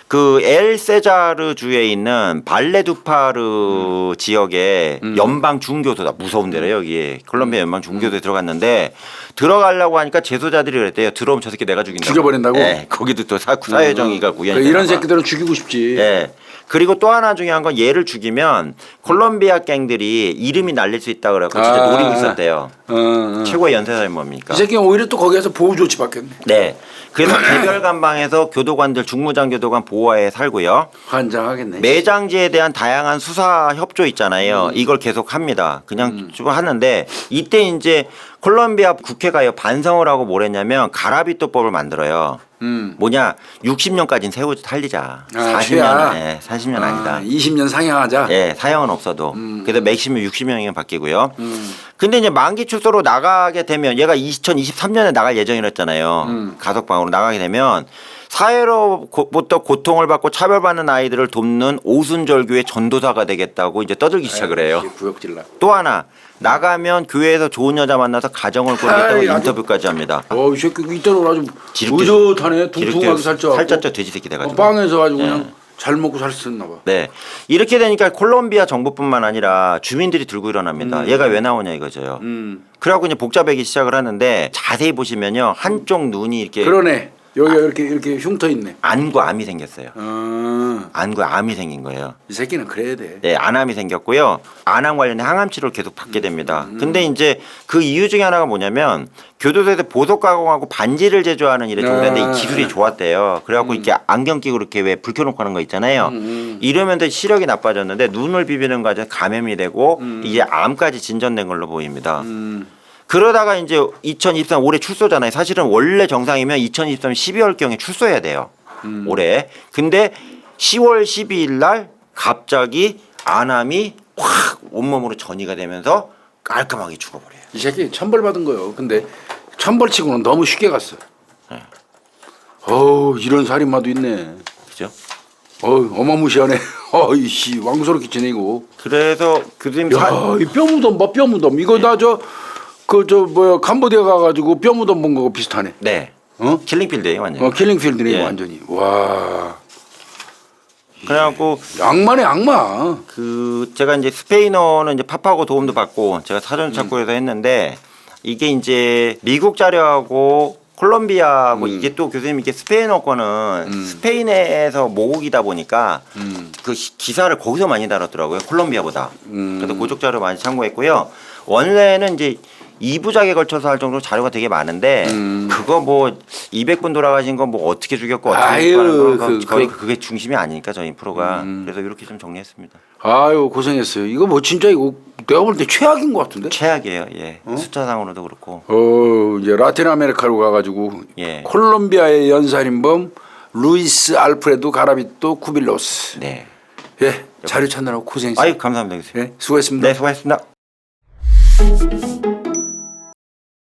그 엘세자르 주에 있는 발레두파르 지역의 연방 중교도다 무서운 데래요 여기 콜롬비아 연방 중교도에 들어갔는데 들어가려고 하니까 재소자들이 그랬대요. 들어오면 저 새끼 내가 죽인다고. 죽여버린다고? 네, 거기도 또 사회정의가 구현이 되나 이런 봐. 새끼들은 죽이고 싶지. 예. 그리고 또 하나 중요한 건 얘를 죽이면 콜롬비아 갱들이 이름이 날릴 수 있다 그래갖고 진짜 노리고 있었대요. 최고의 연쇄살인범이니까. 이 새끼는 오히려 또 거기에서 보호 조치 받겠네. 네. 그래서 개별 감방에서 교도관들 중무장 교도관 보호하에 살고요. 환장하겠네. 매장지에 대한 다양한 수사 협조 있잖아요. 이걸 계속 합니다. 그냥 좀 하는데 이때 이제 콜롬비아 국회가요 반성을 하고 뭘 했냐면 가라비토법을 만들어요. 뭐냐 60년까지는 세우지 살리자. 40년 40년 아니다. 20년 상향하자. 예, 사형은 없어도. 그래서 맥시멈 60명이면 바뀌고요. 근데 이제 만기 출소로 나가게 되면 얘가 2023년에 나갈 예정이었잖아요. 가석방으로 나가게 되면 사회로부터 고통을 받고 차별받는 아이들을 돕는 오순절교의 전도사가 되겠다고 이제 떠들기 시작을 해요. 구역질나. 또 하나 나가면 교회에서 좋은 여자 만나서 가정을 꾸리겠다고 아이, 인터뷰까지 합니다. 이 새끼 이때는 아주 지름길- 의젓하네. 퉁퉁하게 살쪄. 살쪘죠 돼지 새끼 돼가지고. 빵에서 가지고 예. 그냥 잘 먹고 살 수 있나 봐. 네. 이렇게 되니까 콜롬비아 정부뿐만 아니라 주민들이 들고 일어납니다. 얘가 왜 나오냐 이거죠. 그래갖고 이제 복잡하기 시작을 하는데 자세히 보시면요. 한쪽 눈이 이렇게 그러네. 여기가 이렇게 흉터 있네. 안과 암이 생겼어요. 안구에 암이 생긴 거예요. 이 새끼는 그래야 돼. 네, 안암이 생겼고요. 안암 관련된 항암 치료를 계속 받게 됩니다. 근데 이제 그 이유 중에 하나가 뭐냐면 교도소에서 보석 가공하고 반지를 제조하는 일에 종사했는데 이 기술이 좋았대요. 그래갖고 이렇게 안경 끼고 이렇게 왜 불 켜놓고 하는 거 있잖아요. 이러면서 시력이 나빠졌는데 눈을 비비는 과정에 감염이 되고 이게 암까지 진전된 걸로 보입니다. 그러다가 이제 2023 올해 출소잖아요. 사실은 원래 정상이면 2023 12월경에 출소해야 돼요. 올해. 근데 10월 12일 날 갑자기 안암이 확 온몸으로 전이가 되면서 깔끔하게 죽어버려요. 이 새끼 천벌 받은 거요. 근데 천벌치고는 너무 쉽게 갔어. 네. 어우 이런 살인마도 있네. 그죠? 어우 어마무시하네. 어이씨 왕스럽게 지내고. 그래서 교수님 야이 뼈무덤 봐 뼈무덤. 이거 나 저 뭐야 캄보디아 가가지고 뼈무덤 본 거하고 비슷하네. 네. 어? 킬링필드예요, 완전. 킬링필드네 예. 완전히. 와. 그래갖고 악마네 악마. 그 제가 이제 스페인어는 이제 팝하고 도움도 받고 제가 사전 찾고해서 했는데 이게 이제 미국 자료하고 콜롬비아하고 이게 또 교수님 이게 스페인어권은 스페인에서 모국이다 보니까 그 기사를 거기서 많이 다뤘더라고요. 콜롬비아보다. 그래서 고적 자료 많이 참고했고요. 원래는 이제 2부작에 걸쳐서 할 정도로 자료가 되게 많은데 그거 뭐 200분 돌아가신 거 뭐 어떻게 죽였고 어떻게 아유, 하는 거 거의 그게 중심이 아니니까 저희 프로가 그래서 이렇게 좀 정리했습니다. 아유 고생했어요. 이거 뭐 진짜 이거 내가 볼 때 최악인 것 같은데. 최악이에요. 예. 숫자상으로도 그렇고. 이제 라틴 아메리카로 가가지고 예. 콜롬비아의 연살인범 루이스 알프레도 가라비토 쿠빌로스. 네. 예 자료 찾느라고 고생했어요. 아유 감사합니다 교수님. 예 수고했습니다. 네 수고하셨습니다.